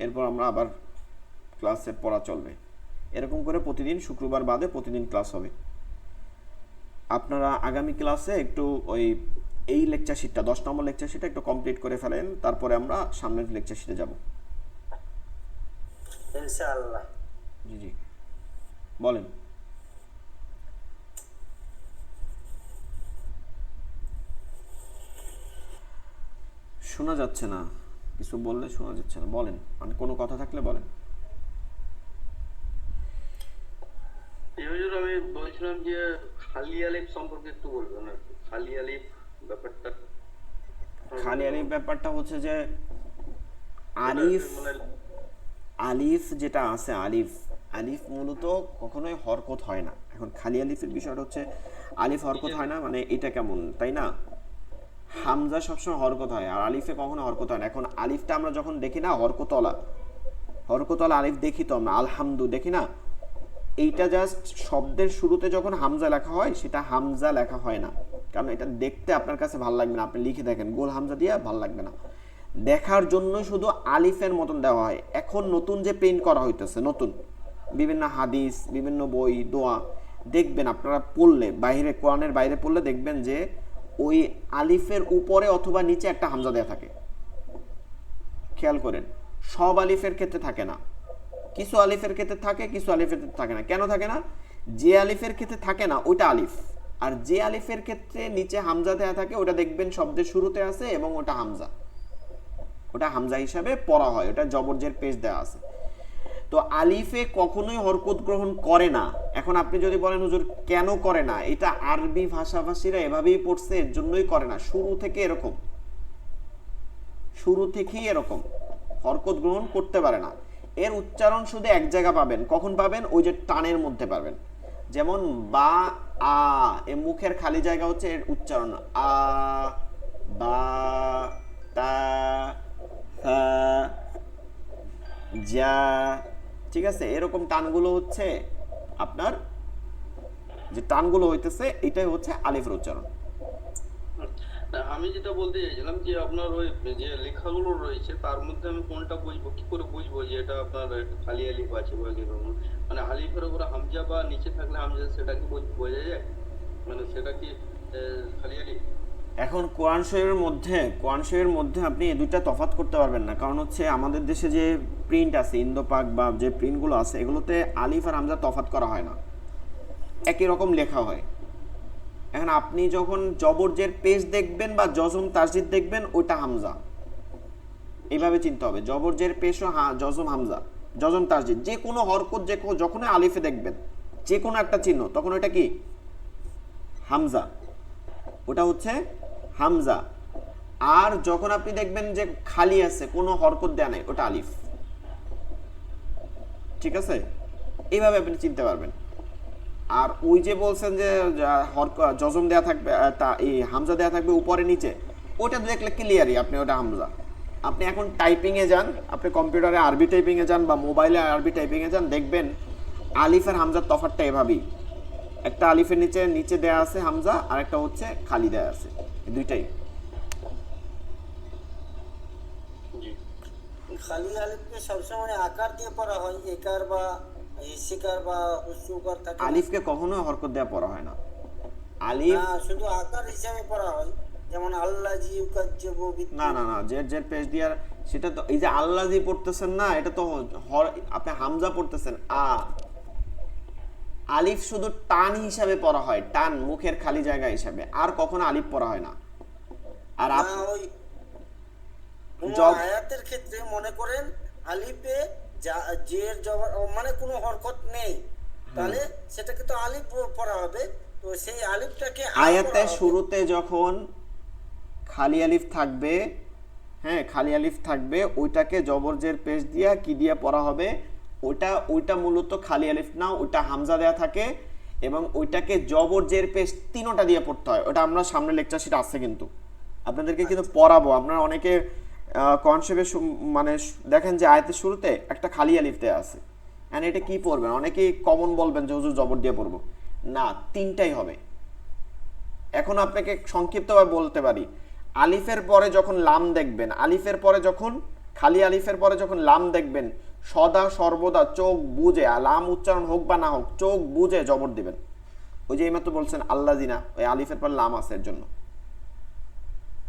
এরপর আমরা আবার ক্লাসে পড়া চলবে। এরকম করে প্রতিদিন, শুক্রবার বাদে প্রতিদিন ক্লাস হবে। আপনারা আগামী ক্লাসে একটু ওই এই লেকচার শিটটা, 10 নম্বর লেকচার শিটটা একটু কমপ্লিট করে ফেলেন, তারপরে আমরা সামনের লেকচার শিটে যাব। ইনশাআল্লাহ। জি জি, বলেন। শোনা যাচ্ছে না, কিছু বললে শোনা যাচ্ছে না, বলেন, মানে কোনো কথা থাকলে বলেন। আমি বলছিলাম যে খালি আলিফ সম্পর্কে একটু বলবেন আর কি, খালি আলিফ ব্যাপারটা। খালি আলিফ ব্যাপারটা হচ্ছে যে আলিফ, আলিফ যেটা আছে, আলিফ, আলিফ মূলত কখনোই হরকত হয় না। এখন খালি আলিফের বিষয়টা হচ্ছে আলিফ হরকত হয় না, মানে এটা কেমন তাই না, হামজা সবসময় হরকত হয় আর আলিফে কখনো হরকত হয় না। এখন আলিফটা আমরা যখন দেখি না হরকতলা, হরকতলা আলিফ দেখি তো আমরা, আলহামদু দেখি না, এইটা জাস্ট শব্দের শুরুতে যখন হামজা লেখা হয় সেটা হামজা লেখা হয় না, কারণ এটা দেখতে আপনার কাছে ভালো লাগবে না। আপনি লিখে দেখেন গোল হামজা দিয়ে, ভালো লাগবে না, দেখার জন্য শুধু আলিফের মতন দেওয়া হয়। এখন নতুন যে প্রিন্ট করা হইতেছে, নতুন বিভিন্ন হাদিস, বিভিন্ন বই, দোয়া দেখবেন আপনারা পড়লে, বাইরে কোরআনের বাইরে পড়লে দেখবেন যে ওই আলিফের উপরে অথবা নিচে একটা হামজা দেয়া থাকে। খেয়াল করেন, সব আলিফের ক্ষেত্রে থাকে না, কিছু আলিফের ক্ষেত্রে থাকে, কিছু আলিফের ক্ষেত্রে থাকে না। কেন থাকে না? যে আলিফের ক্ষেত্রে থাকে না ওইটা আলিফ, আর যে আলিফের ক্ষেত্রে নিচে হামজা দেয়া থাকে ওটা দেখবেন শব্দের শুরুতে আছে এবং ওটা হামজা, ওটা হামজা হিসাবে পড়া হয়, ওটা জবরজের পেশ দেয়া আছে। তো আলিফে কখনোই হরকত গ্রহণ করে না। এখন আপনি যদি বলেন হুজুর কেন করে না, এটা আরবি ভাষাভাষীরা এভাবেই পড়ছে, এর জন্যই করে না। শুরু থেকে এরকম, শুরু থেকেই এরকম, হরকত গ্রহণ করতে পারে না। এর উচ্চারণ শুধু এক জায়গা পাবেন, কখন পাবেন? ওই যে টানের মধ্যে পাবেন। যেমন বা আ, এ মুখের খালি জায়গা হচ্ছে এর উচ্চারণ, আ বা তা হা যা, ঠিক আছে? এরকম টানগুলো হচ্ছে আপনার, যে টানগুলো হইতেছে এটাই হচ্ছে আলিফের উচ্চারণ। আমি যেটা বলতে চাইছিলাম যে আপনার ওই যে লেখাগুলো রয়েছে তার মধ্যে আমি কোনটা বুঝবো, কি করে বুঝবো যে এটা আপনার খালি আলিফ আছে বা কিরকম, মানে আলিফের উপরে হামজা বা নিচে থাকলে হামজা, সেটা কি বোঝা যায়, মানে সেটা কি খালি আলিফ? এখন কোরআন শরীফের মধ্যে আপনি এই দুইটা তফাৎ করতে পারবেন না, কারণ হচ্ছে আমাদের দেশে যে প্রিন্ট আছে ইন্দোপাক বা যে প্রিন্টগুলো আছে এগুলোতে আলিফ আর হামজা তফাৎ করা হয় না, একই রকম লেখা হয়। এখন আপনি যখন জবরজের পেশ দেখবেন বা জজম তাসদিদ দেখবেন ওইটা হামজা, এইভাবে চিনতে হবে। জবরজের পেশ ও জজম হামজা, জজম তাসদিদ যে কোনো হরকত যখন আলিফে দেখবেন যে কোনো একটা চিহ্ন তখন ওটা কি হামজা, ওটা হচ্ছে হামজা। আর যখন আপনি দেখবেন যে খালি আছে কোনো হরকত দেয়া নাই ওটা আলিফ। ঠিক আছে, এইভাবে আপনি চিনতে পারবেন। আর ওই যে বলছেন যে জজম দেয়া থাকবে, এই হামজা দেয়া থাকবে উপরে নিচে, ওটা দেখলে ক্লিয়ারই আপনি ওটা হামজা। আপনি এখন টাইপিংয়ে যান, আপনি কম্পিউটারে আরবি টাইপিংয়ে যান বা মোবাইলে আরবি টাইপিংয়ে যান, দেখবেন আলিফ আর হামজার তফাৎটা এভাবেই, একটা আলিফের নিচে দেয়া আছে হামজা আর একটা হচ্ছে খালি দেয়া আছে, দুইটাই। খালি আলিফকে সবসময় আকার দিয়ে পড়া হয়, একার বা ইসিকার বা উসুকার থাকে। আলিফকে কখনো হরকত দেয়া পড়া হয় না, আলিফ না, শুধু আকার হিসাবে পড়া হয়, যেমন আল্লাহ জি ইউকাজ্জিবু না না না, জের পেশ দিয়ার সেটা তো এই যে আল্লাহ জি পড়তেছেন না, এটা তো আপনি হামজা পড়তেছেন আলিফ শুধু টান হিসাবে পড়া হয়, টান মুখের খালি জায়গা হিসাবে, আর কখনো আলিফ পড়া হয় না। আর ওই আয়াতের ক্ষেত্রে মনে করেন আলিফে জের জবর মানে কোনো হরকত নেই, তাহলে সেটাকে তো আলিফ পড়া হবে। তো সেই আলিফটাকে আয়াতের শুরুতে যখন খালি আলিফ থাকবে, হ্যাঁ খালি আলিফ থাকবে, ওইটাকে জবরজের পেশ দিয়া কি দিয়া পড়া হবে, ওইটা মূলত খালি আলিফ না, ওইটা হামজা দেয়া থাকে এবং ওইটাকে জবরজের পেশ তিনটা দিয়ে পড়তে হয়। ওটা আমরা সামনে লেকচার শিট আছে, কিন্তু আপনাদেরকে কিন্তু পড়াবো। আপনারা অনেকে কনসেপ্টে মানে দেখেন যে আয়াতের শুরুতে একটা খালি আলিফ দেয়া আছে, এন্ড এটা কি পড়বেন, অনেকেই কমন বলবেন যে হুজুর জবর দিয়ে পড়বো না, তিনটাই হবে। এখন আপনাকে সংক্ষিপ্তভাবে বলতে পারি, আলিফের পরে যখন লাম দেখবেন, আলিফের পরে যখন খালি আলিফের পরে যখন লাম দেখবেন, সদা সর্বদা চোখ বুজে, লাম উচ্চারণ হোক বা না হোক চোখ বুজে জবর দিবেন। ওই যে এইমাত্র বলছেন আল্লাহ জিনা, ওই আলিফের পর লাম আছে এর জন্য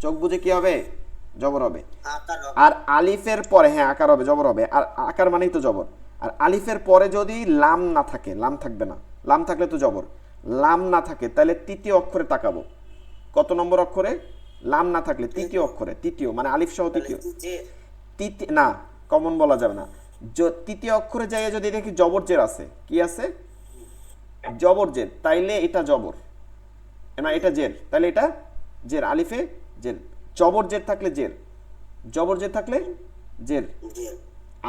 চোখ বুজে কি হবে, জবর হবে। আর আলিফের পরে হ্যাঁ আকার হবে, জবর হবে, আর আকার মানেই তো জবর। আর আলিফের পরে যদি লাম না থাকে, লাম থাকবে না, লাম থাকলে তো জবর, লাম না থাকে তাহলে তৃতীয় অক্ষরে তাকাবো। কত নম্বর অক্ষরে? লাম না থাকলে তৃতীয় অক্ষরে, তৃতীয় মানে আলিফ সহ তৃতীয়, না কমন বলা যাবে না, তৃতীয় অক্ষরে যাই যদি দেখি জবর জের আছে, কি আছে জবর জের, তাইলে এটা জবর, না এটা জের, তাহলে এটা জের, আলিফে জের, জবর জের থাকলে জের, জবর জের থাকলে জের।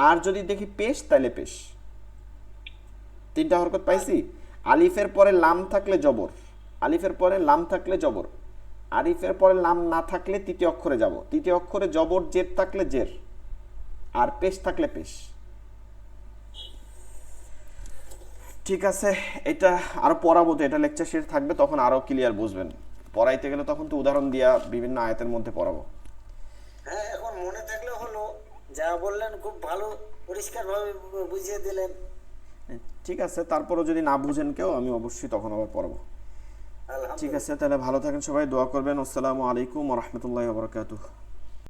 আর যদি দেখি পেশ তাহলে পেশ। তিনটা হরকত পাইছি। আলিফের পরে লাম থাকলে জবর, আলিফের পরে লাম থাকলে জবর, আলিফের পরে লাম না থাকলে তৃতীয় অক্ষরে যাব, তৃতীয় অক্ষরে জবর জের থাকলে জের, আর পেশ থাকলে পেশ। ঠিক আছে, এটা আরো পড়াবো তো, এটা লেকচার শেষ থাকবে, তখন আরো ক্লিয়ার বুঝবেন। পড়াইতে গেলে তখন তো উদাহরণ দিয়া বিভিন্ন আয়াতের মধ্যে পড়াবো। হ্যাঁ, এখন মনে থাকলে হলো, যা বললেন খুব ভালো পরিষ্কারভাবে বুঝিয়ে দিলেন। ঠিক আছে, তারপরও যদি না বুঝেন কেউ, আমি অবশ্যই তখন আবার পড়াবো। ঠিক আছে, তাহলে ভালো থাকেন সবাই, দোয়া করবেন। আসসালামু আলাইকুম ওয়া রাহমাতুল্লাহি ওয়া বারাকাতুহু।